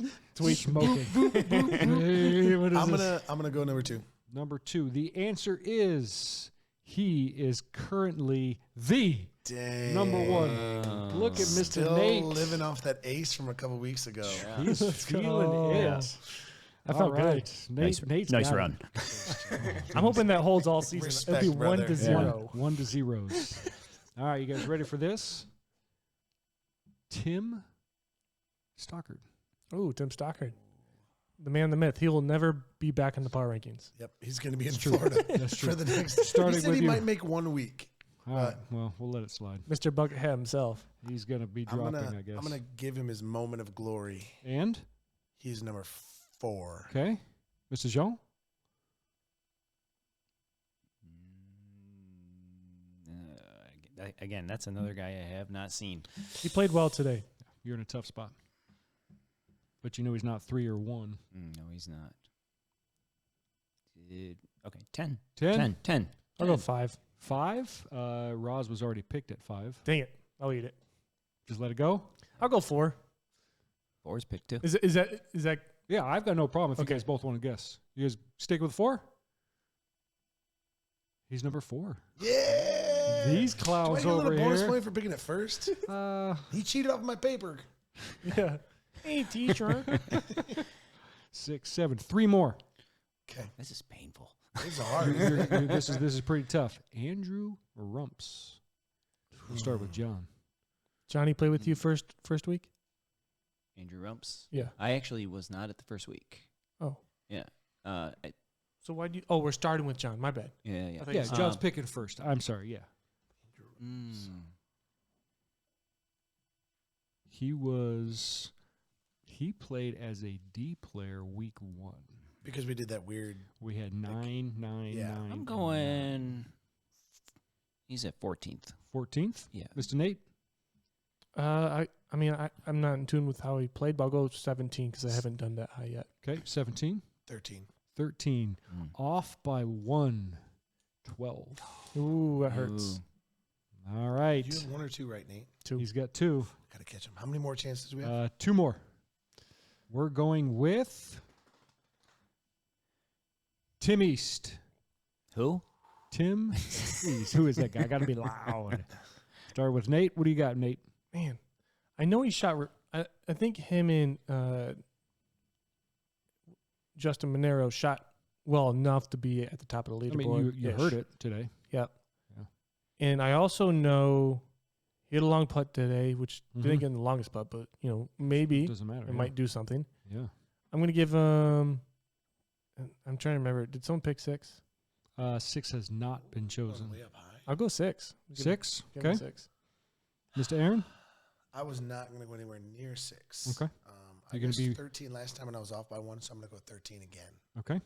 smoking. Hey, what is I'm this? gonna go number 2. Number 2. The answer is he is currently the Dang. number 1. Look at Mr. Still Nate. living off that ace from a couple weeks ago. Yeah. He's feeling go. it. I felt All good. right. Nate's got it. I'm hoping that holds all season. Respect, It'll be 1 to brother. 0. 1 to 0s. All right, you guys ready for this? Tim Stockard. Ooh, Tim Stockard. The man, the myth. He will never be back in the power rankings. Yep, he's gonna be in true. Florida That's true. for the next. Starting he said with he you. might make 1 week. All right, well, we'll let it slide. Mr. Buckethead himself. He's going to be I'm dropping, gonna, I guess. I'm gonna give him his moment of glory. And? He's number 4. Okay. Mr. Jean? Again, that's another guy I have not seen. He played well today. You're in a tough spot. But you know he's not 3 or 1. No, he's not. Okay, 10. 10? 10. I'll go 5. 5? Roz was already picked at 5. Dang it. I'll eat it. Just let it go? I'll go 4. 4's picked too. Is that Yeah, I've got no problem if Okay. you guys both want to guess. You guys stick with 4? He's number 4. Yeah. These Do I clowns get a little over bonus here. point for picking it first? He cheated off my paper. yeah. Hey, teacher. 6, 7, 3 more. Okay, This is painful. these are hard. This is pretty tough. Andrew Rumps. We'll start with John. Johnny played with you first week? Andrew Rumps. Yeah. I actually was not at the first week. Oh. Yeah. So why'd you? Oh, we're starting with John. My bad. Yeah. I thought Yeah, you John's picking first. I'm sorry. Yeah, he played as a D player week 1. Because we did that weird. We had 9, 9, Yeah. 9. I'm going. He's at 14th. 14th. Yeah. Mr. Nate. I'm not in tune with how he played, but I'll go 17 because I haven't done that high yet. Okay, 17. 13. 13. Off by 1. 12. Ooh, that hurts. All right. You have 1 or 2 right, Nate. 2. He's got 2. Gotta catch him. How many more chances do we have? 2 more. We're going with Tim East. Who? Tim East. Who is that guy? I got to be loud. Start with Nate. What do you got, Nate? Man, I know he shot. I think him and Justin Monero shot well enough to be at the top of the leaderboard. I mean, you heard it today. Yep. Yeah. And I also know he had a long putt today, which Mhm. didn't get in the longest putt, but maybe Doesn't matter. it might do something. Yeah. I'm gonna give him. I'm trying to remember. Did someone pick 6? 6 has not been chosen. Way up high. I'll go 6. 6. Give him Okay. 6. Uh, Mr. Aaron. I was not going to go anywhere near 6. Okay. I You're gonna guessed be- 13 last time and I was off by 1, so I'm going to go 13 again. Okay.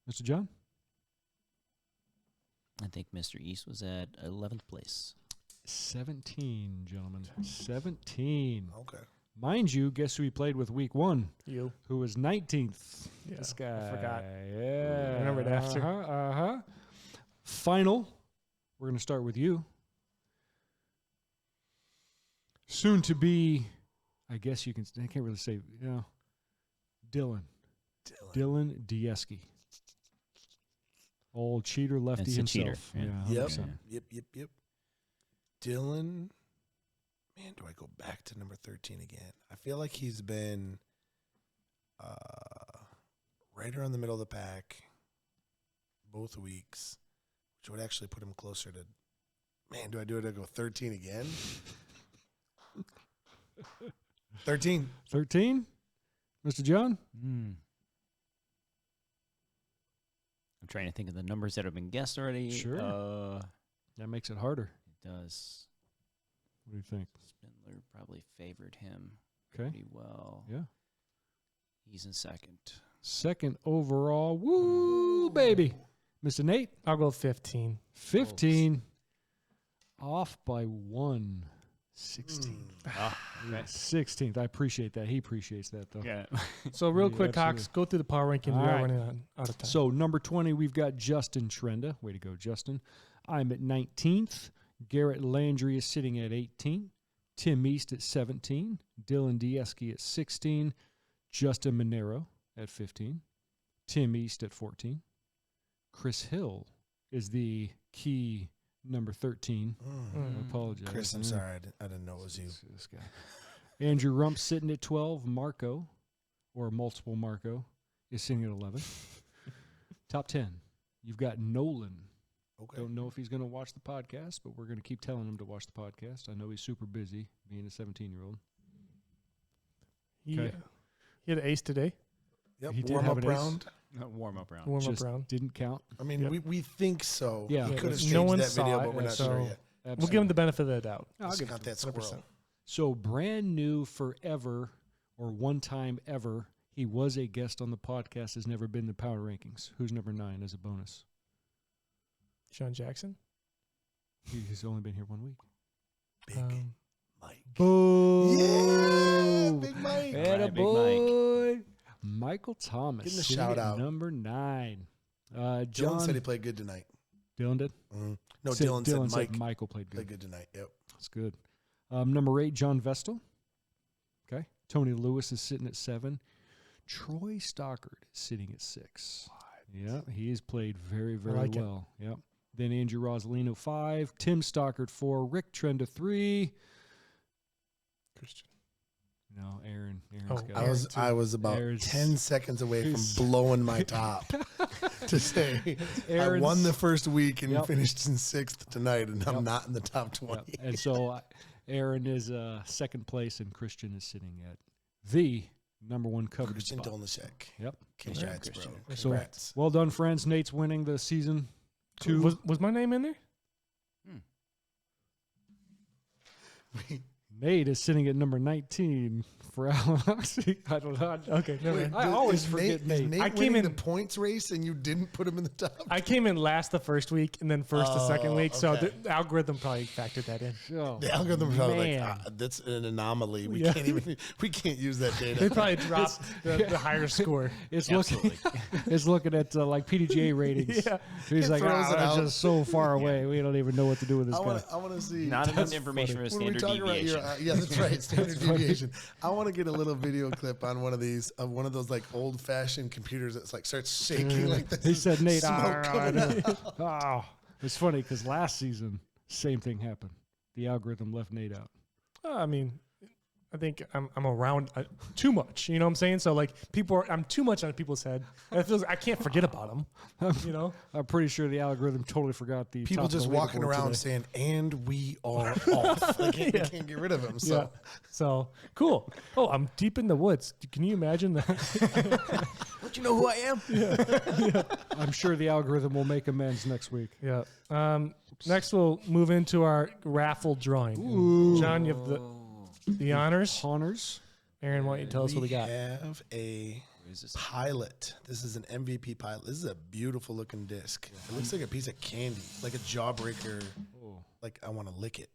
Mr. John. I think Mr. East was at 11th place. 17, gentlemen. 17. Okay. Mind you, guess who he played with week 1? You. Who was 19th? Yeah, This guy. I forgot. Yeah. Remembered after. Uh-huh. Final. We're going to start with you. Soon to be, I guess you can, I can't really say, Dylan Diesky. Old cheater lefty That's a cheater, himself. yeah. Yep. 100%. Yep. Dylan. Man, do I go back to number 13 again? I feel like he's been right around the middle of the pack both weeks, which would actually put him closer to. Man, do I do it? I go 13 again? 13. 13. Mr. John? I'm trying to think of the numbers that have been guessed already. Sure. That makes it harder. It does. What do you think? Spindler probably favored him Okay. pretty well. Yeah. He's in second. Second overall. Woo, baby. Mr. Nate? I'll go 15. 15. Off by 1. 16. Ah, okay. 16th. I appreciate that. He appreciates that, though. Yeah. So real Yeah, quick, Cox, absolutely. go through the power rankings. All We are right. running out of time. So, number 20, we've got Justin Trenda. Way to go, Justin. I'm at 19th. Garrett Landry is sitting at 18. Tim East at 17. Dylan Diesky at 16. Justin Monero at 15. Tim East at 14. Chris Hill is the key number 13. I apologize. Chris, I'm sorry. I didn't know it was you. This guy. Andrew Rump sitting at 12. Marco, or multiple Marco, is sitting at 11. Top 10. You've got Nolan. Okay. Don't know if he's going to watch the podcast, but we're going to keep telling him to watch the podcast. I know he's super busy being a 17-year-old. he okay. had an ace today. Yep. He did Warm have up an ace. round. Warm-up round. Warm up Just round. didn't count. I mean, Yep. we think so. Yeah. He could have No changed one that saw video, it, but we're not so- sure yet. We'll give him the benefit of the doubt. I'll Just give it got to him. that squirrel. 100%. So brand new forever, or one time ever, he was a guest on the podcast, has never been the power rankings. Who's number 9 as a bonus? Sean Jackson. He's only been here 1 week. Big Mike. Boom! Yeah, Big Mike. All right, Big boy. Michael Thomas. Give him a sitting shout at out. number 9. Dylan John said he played good tonight. Dylan did? No, Dylan said Mike Michael played good. played good tonight. Yep. That's good. Number 8, John Vestal. Okay. Tony Lewis is sitting at 7. Troy Stockard is sitting at 6. Yeah, he has played very, very like it. well. Yep. Then Andrew Rosalino 5. Tim Stockard 4. Rick Trenda 3. Christian. No, Aaron's Oh, got I was about Aaron's- 10 seconds away He's- from blowing my top to say I won the first week and Yep. finished in 6th tonight, and I'm Yep. not in the top 20. Yep. And so Aaron is second place, and Christian is sitting at the number 1 coveted Christian spot. Dolnachek. Yep. Congrats, bro. Christian. So Congrats. well done, friends. Nate's winning the season 2. Was my name in there? Nate is sitting at number 19 for Alan Hoxie. I don't know. Okay, never Wait, mind. I always is forget Is Nate. Nate I came winning in- the points race and you didn't put him in the top? I came in last the first week and then first the second Oh, week, so okay. the algorithm probably factored that in. Oh, The algorithm was probably man. like, that's an anomaly. We Yeah. we can't use that They data. probably dropped the higher score. It's looking, it's looking at like PDGA ratings. Yeah. He's It like, throws it that's out." just so far away. We don't even know what to do with this guy. I want to see. Not enough information for a When we standard talk about deviation. your, yeah, that's right, standard deviation. I want to get a little video clip on one of these, of one of those like old fashioned computers that's like starts shaking like this. He said, Nate, Smoke coming out. oh. It's funny because last season, same thing happened. The algorithm left Nate out. I mean, I think I'm around too much. You know what I'm saying? So like I'm too much on people's head. And it feels I can't forget about them. You know, I'm pretty sure the algorithm totally forgot the People top of the just walking leaderboard around today. saying, "And we are off." Like, we can't get rid of him. So yeah. So cool. Oh, I'm deep in the woods. Can you imagine that? Don't you know who I am? I'm sure the algorithm will make amends next week. Yeah. Next, we'll move into our raffle drawing. John, you have the honors. Honors. Aaron, why don't you tell us what we got? have a Where is this? pilot. This is an MVP pilot. This is a beautiful looking disc. It looks like a piece of candy, like a jawbreaker. Oh, Like I want to lick it.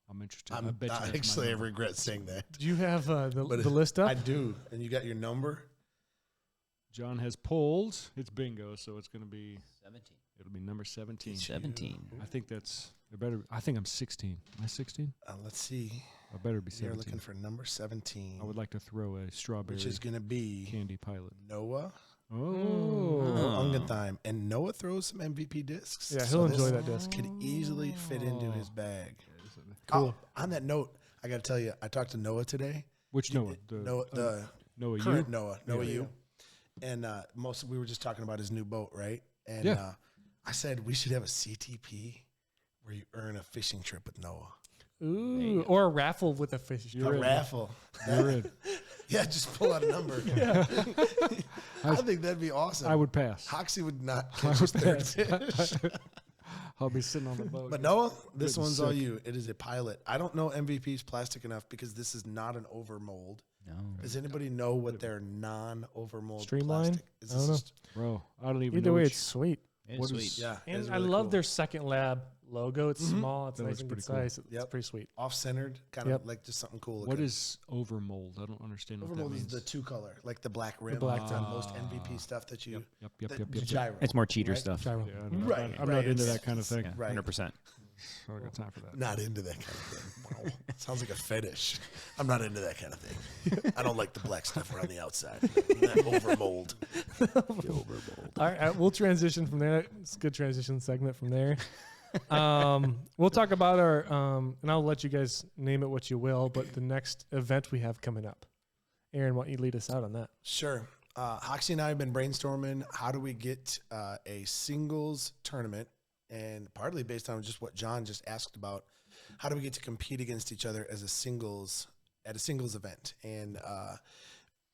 I'm interested. I bet you that's my Actually, I number. regret saying that. Do you have But the list up? I do. And you got your number? John has pulled. It's bingo, so it's going to be. 17. It'll be number 17. 17. I think that's. I think I'm 16. Am I 16? Let's see. I better be You're 17. looking for number 17, I would like to throw a strawberry which is going to be candy pilot. Noah Oh. or Ungetheim. And Noah throws some MVP discs. Yeah, so he'll enjoy this that disc. Could easily fit into his bag. Cool. Oh, on that note, I got to tell you, I talked to Noah today. Which Noah? The Noah, current you? Noah, you. And we were just talking about his new boat, right? And Yeah. I said we should have a CTP where you earn a fishing trip with Noah. Ooh, or a raffle with a fish. A raffle. You're in. Yeah, just pull out a number. I think that'd be awesome. I would pass. Hoxie would not catch his third fish. I'll be sitting on the boat. But Noah, this Getting one's all sick. you. It is a pilot. I don't know MVP's plastic enough because this is not an overmold. No. Does anybody know what their non-overmold Streamline? plastic is? I don't know. Bro, I don't even Either know. way, which- it's sweet. It's What sweet. is- Yeah, it And is I really love cool. their Second Lab logo. It's small. It's That nice looks and good pretty cool. size. It's Yep. pretty sweet. off-centered, kind Yep. of like just something cool. What looking. is overmold? I don't understand what that overmold? Is means. the two-color, like the black rim, black like the rim. most MVP stuff that you. Yep. the gyro. It's more cheater Right? stuff. Gyro. Yeah, I don't know. Right, I'm right, not into it's- that kind of thing. Yeah, Right. 100%. I don't got time for that. Not into that kind of thing. Wow. Sounds like a fetish. I'm not into that kind of thing. I don't like the black stuff around the outside. That overmold. The overmold. All right, we'll transition from there. It's a good transition segment from there. We'll talk about our, and I'll let you guys name it what you will, but the next event we have coming up. Aaron, why don't you lead us out on that? Sure. Hoxie and I have been brainstorming how do we get a singles tournament, and partly based on just what John just asked about, how do we get to compete against each other as a singles at a singles event? And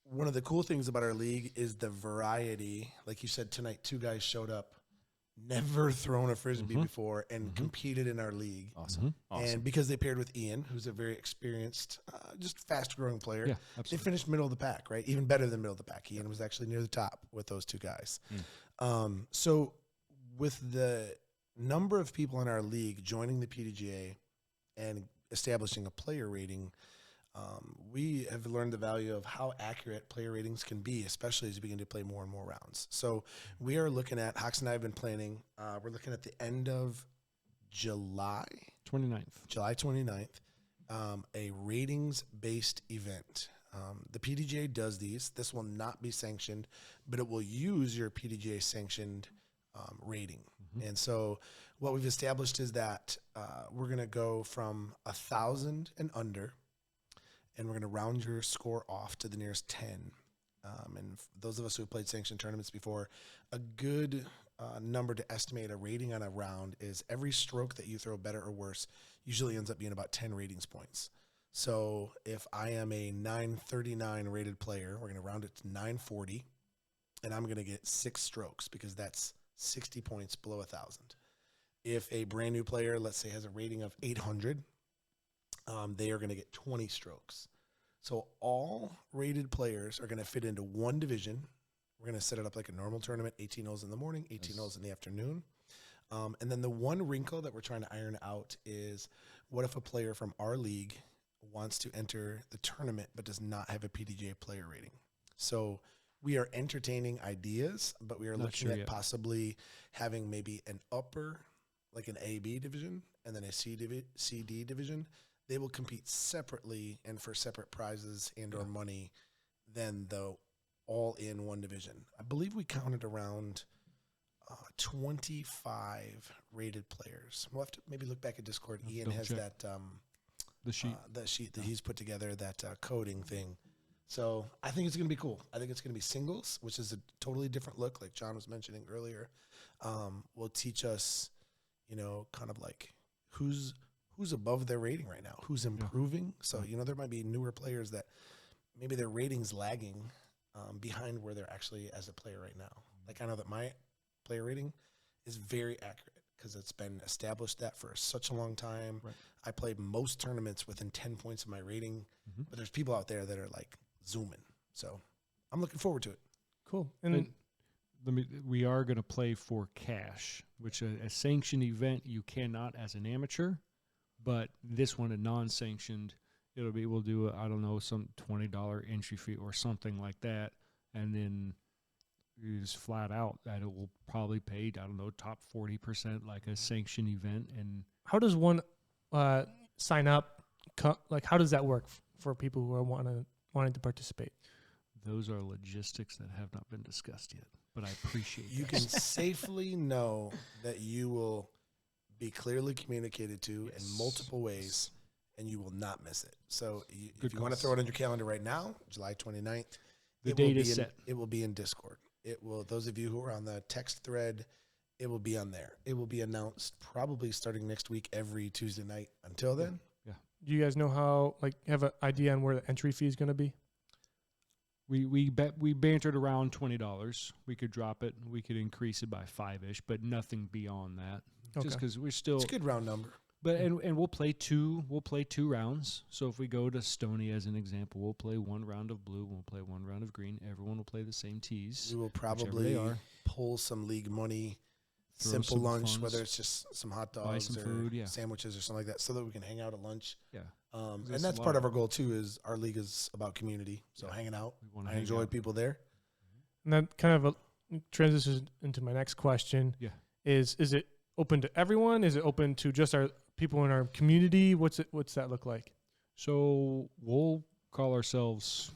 one of the cool things about our league is the variety. Like you said tonight, 2 guys showed up, never thrown a frisbee before, and competed in our league. Awesome. Awesome. And because they paired with Ian, who's a very experienced, just fast-growing player, Yeah, they absolutely. finished middle of the pack, right? Even better than middle of the pack. Ian was actually near the top with those 2 guys. So with the number of people in our league joining the PDGA and establishing a player rating, we have learned the value of how accurate player ratings can be, especially as we begin to play more and more rounds. So we are looking at, Hox and I have been planning, we're looking at the end of July 29th, a ratings-based event. The PDGA does these. This will not be sanctioned, but it will use your PDGA sanctioned rating. And so what we've established is that we're going to go from 1,000 and under, and we're going to round your score off to the nearest 10. And those of us who have played sanctioned tournaments before, a good number to estimate a rating on a round is every stroke that you throw better or worse usually ends up being about 10 ratings points. So if I am a 939 rated player, we're going to round it to 940, and I'm going to get 6 strokes because that's 60 points below 1,000. If a brand new player, let's say, has a rating of 800, they are going to get 20 strokes. So all rated players are going to fit into one division. We're going to set it up like a normal tournament, 18 holes in the morning, 18 holes in the afternoon. And then the one wrinkle that we're trying to iron out is what if a player from our league wants to enter the tournament but does not have a PDGA player rating? So we are entertaining ideas, but we are Not looking sure at yet. possibly having maybe an upper, like an A-B division, and then a C-D division. They will compete separately and for separate prizes and or money than the all-in one division. I believe we counted around 25 rated players. We'll have to maybe look back at Discord. I'll Ian double has check. that The sheet. that sheet that he's put together, that coding thing. So I think it's going to be cool. I think it's going to be singles, which is a totally different look, like John was mentioning earlier. Will teach us, kind of like who's above their rating right now, who's improving. So, there might be newer players that maybe their rating's lagging behind where they're actually as a player right now. Like I know that my player rating is very accurate because it's been established that for such a long time. Right. I played most tournaments within 10 points of my rating, but there's people out there that are like zooming. So I'm looking forward to it. Cool. And We are going to play for cash, which a sanctioned event you cannot as an amateur, but this one a non-sanctioned, we'll do some $20 entry fee or something like that, and then is flat out that it will probably pay top 40% like a sanctioned event. And how does one sign up? How does that work for people who are wanting to participate? those are logistics that have not been discussed yet, but I appreciate You that. can safely know that you will be clearly communicated to in multiple ways, and you will not miss it. So if you want to throw it on your calendar right now, July 29th, The date is set. It will be in Discord. It will. Those of you who are on the text thread, it will be on there. It will be announced probably starting next week every Tuesday night. Until then, Yeah. Do you guys know how, like, have an idea on where the entry fee is going to be? We bantered around $20. We could drop it. We could increase it by 5-ish, but nothing beyond that. Just Okay. because we're still. It's a good round number. But and we'll play two rounds. So if we go to Stony as an example, we'll play one round of blue, we'll play one round of green. Everyone will play the same tees. We will they probably are. pull some league money, Throw simple some lunch, funds, whether it's just some hot buy dogs some or food, yeah. sandwiches or something like that, so that we can hang out at lunch. Yeah. And That's that's a part lot of of- our goal too. Is our league is about community, so hanging out. We wanna I hang enjoy out. people there. And that kind of transitions into my next question. Yeah. Is it open to everyone? Is it open to just our people in our community? What's that look like? So we'll call ourselves,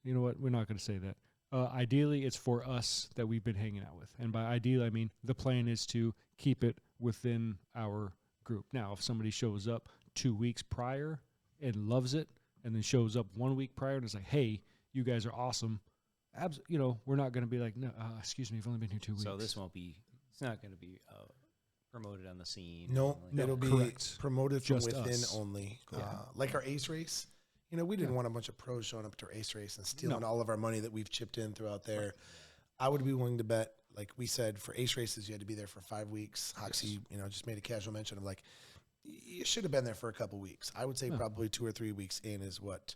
you know what, we're not going to say that. Ideally, it's for us that we've been hanging out with. And by ideally, I mean the plan is to keep it within our group. Now, if somebody shows up 2 weeks prior and loves it, and then shows up 1 week prior and is like, hey, you guys are awesome, we're not going to be like, no, excuse me, you've only been here 2 weeks. So this won't be. It's not going to be promoted on the scene. No, like No, it'll be correct. promoted from Just within us. only. Yeah. Like our ace race. We didn't Yeah. want a bunch of pros showing up to our ace race and stealing No. all of our money that we've chipped in throughout there. I would be willing to bet, like we said, for ace races, you had to be there for 5 weeks. Hoxie, just made a casual mention of like, you should have been there for a couple weeks. I would say Yeah. probably 2 or 3 weeks in is what,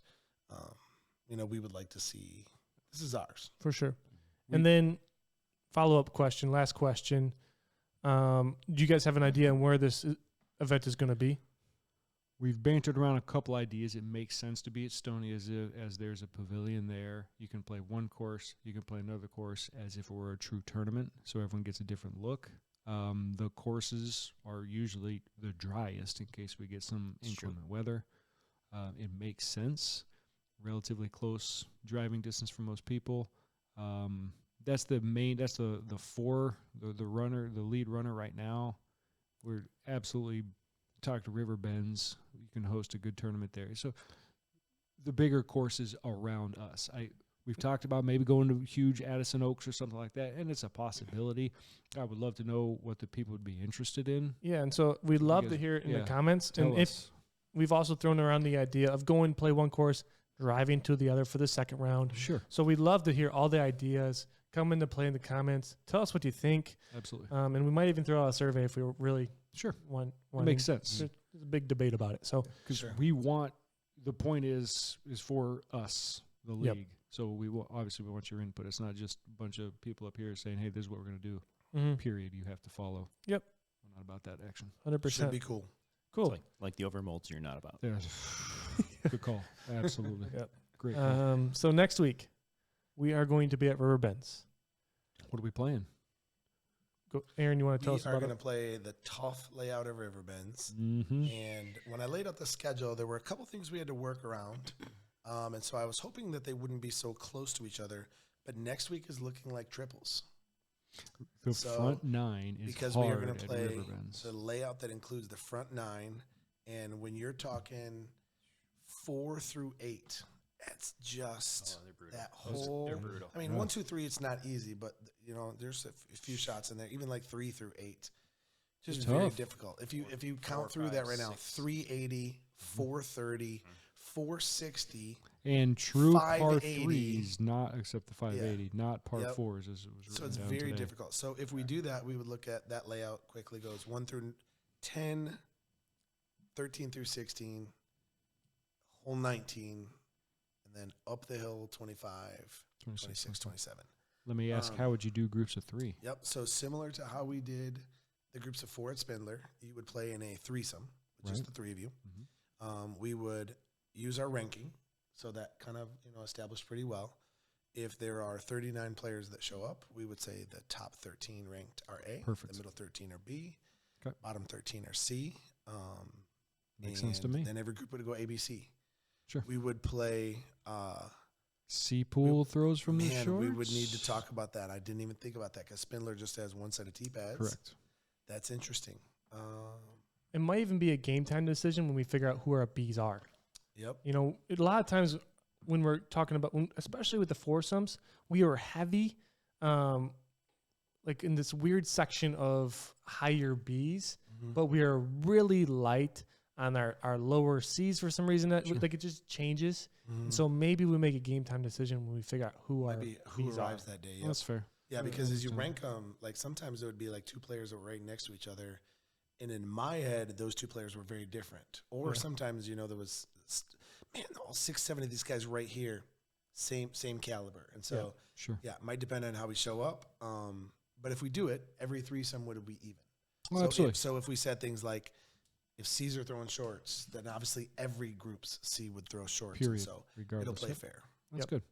we would like to see. This is ours. For sure. We- And then follow-up question, last question. Do you guys have an idea on where this event is going to be? We've bantered around a couple ideas. It makes sense to be at Stony as there's a pavilion there. You can play one course. You can play another course as if it were a true tournament, so everyone gets a different look. The courses are usually the driest in case we get some inclement weather. It makes sense. Relatively close driving distance for most people. That's the main. That's the lead runner right now. We're absolutely talk to River Bends. You can host a good tournament there. So the bigger courses around us. We've talked about maybe going to huge Addison Oaks or something like that, and it's a possibility. I would love to know what the people would be interested in. Yeah, and so we'd love guys- to hear it in the yeah, comments. Tell And us. if we've also thrown around the idea of going play one course, driving to the other for the second round. Sure, So we'd love to hear all the ideas. Come into play in the comments. Tell us what you think. absolutely. And we might even throw out a survey if we really Sure, want. it makes sense. There's a big debate about it. So Because Sure. we want the point is for us, the league. Yep. So we will obviously we want your input. It's not just a bunch of people up here saying, "Hey, this is what we're going to do." mhm, Period. You have to follow. Yep. We're not about that action. 100%. Should be cool. Cool. like the overmolds you're not about. Yeah. Good call. Absolutely. Yep. Great call. So next week, we are going to be at River Bends. What are we playing? Go, Aaron, you want to tell We us are about going to it? play the tough layout of River Bends. Mm-hmm. And when I laid out the schedule, there were a couple things we had to work around. And so I was hoping that they wouldn't be so close to each other. But next week is looking like triples. The So, front nine is Because we hard are going at to play River Bends. the layout that includes the front nine. And when you're talking 4 through 8, that's just they're brutal. that Those- whole. They're brutal. I mean, Yeah. 1, 2, 3, it's not easy, but there's a few shots in there, even like 3 through 8. Just It's very tough. difficult. If you count 4, through that 5, right now, 6. 380, 430, 460. And true par 580. threes, not except the 580, not par Yep. fours as it was written So it's down very today. difficult. So if we do that, we would look at that layout quickly goes 1 through 10, 13 through 16, hole 19, and then up the hill 25, 26, 27. Let me ask, Um, how would you do groups of three? Yep. So similar to how we did the groups of 4 at Spindler, you would play in a threesome, which is Right. the 3 of you. Mhm. We would use our ranking, so that kind of established pretty well. If there are 39 players that show up, we would say the top 13 ranked are A, Perfect. the middle 13 are B, Okay. bottom 13 are C. Makes sense to and me. Then every group would go ABC. Sure. We would play. Sea pool throws from the Man, shores? we would need to talk about that. I didn't even think about that because Spindler just has one set of tee pads. Correct. That's interesting. It might even be a game time decision when we figure out who our Bs are. Yep. A lot of times when we're talking about, especially with the foursomes, we are heavy, like in this weird section of higher Bs, Mhm. but we are really light on our lower C's for some reason. That like it just changes. And so maybe we make a game time decision when we figure out who our who Bs arrives are. that day. Well, that's fair. Yeah, because as you rank them, like sometimes it would be like two players that were right next to each other, and in my head, those two players were very different. Or sometimes, there was, all 6, 7 of these guys right here, same caliber. And so, it might depend on how we show up. But if we do it, every threesome would be even. Oh, absolutely. So if we said things like, if C's are throwing shorts, then obviously every group's C would throw shorts. Period. So Regardless. it'll play fair. That's good.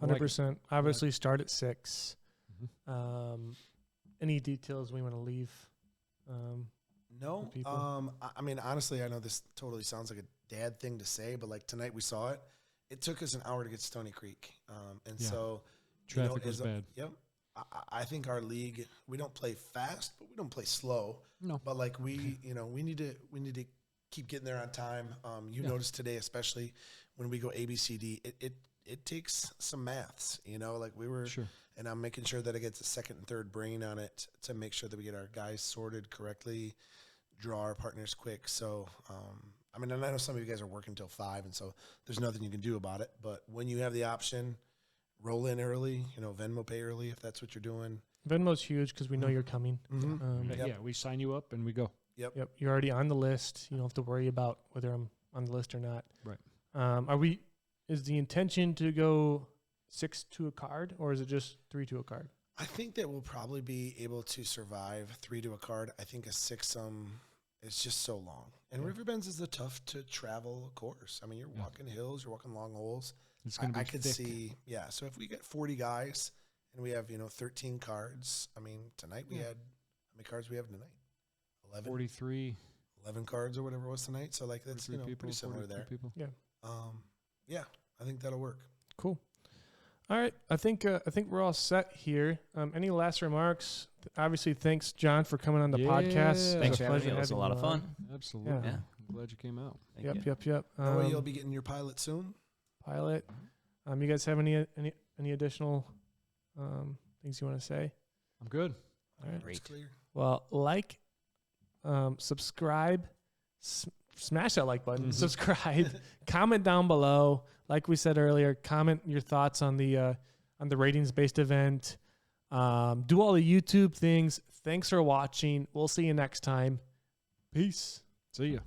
100%. Obviously, start at 6. Any details we want to leave? No. I mean, honestly, I know this totally sounds like a dad thing to say, but like tonight we saw it. It took us an hour to get to Stony Creek. So traffic was bad. Yep. I think our league, we don't play fast, but we don't play slow. No. But like we need to keep getting there on time. Notice today, especially when we go ABCD, it takes some maths, like we were, and I'm making sure that I get the second and third brain on it to make sure that we get our guys sorted correctly, draw our partners quick. So, I mean, and I know some of you guys are working till 5, and so there's nothing you can do about it. But when you have the option, roll in early, Venmo pay early if that's what you're doing. Venmo's huge because we know you're coming. Yeah, we sign you up and we go. Yep. You're already on the list. You don't have to worry about whether I'm on the list or not. Right. Is the intention to go 6 to a card, or is it just 3 to a card? I think that we'll probably be able to survive 3 to a card. I think a 6-some is just so long. And Riverbends is a tough to travel course. I mean, you're walking hills, you're walking long holes. It's going to be I could thick. see, so if we get 40 guys and we have, 13 cards, I mean, tonight we had, how many cards we have tonight? 11? 43. 11 cards or whatever it was tonight. So, like, that's, pretty similar there. People. Yeah, I think that'll work. Cool. All right. I think we're all set here. Any last remarks? Obviously, thanks, John, for coming on the podcast. Thanks It for was having me. It was a lot of fun. Absolutely. Yeah. I'm glad you came out. Thank you. Yep. Noah, you'll be getting your pilot soon? Pilot. You guys have any additional things you want to say? I'm good. All right. It's clear. Well, subscribe, smash that like button, subscribe, comment down below. Like we said earlier, comment your thoughts on the ratings-based event. Do all the YouTube things. Thanks for watching. We'll see you next time. Peace. See ya.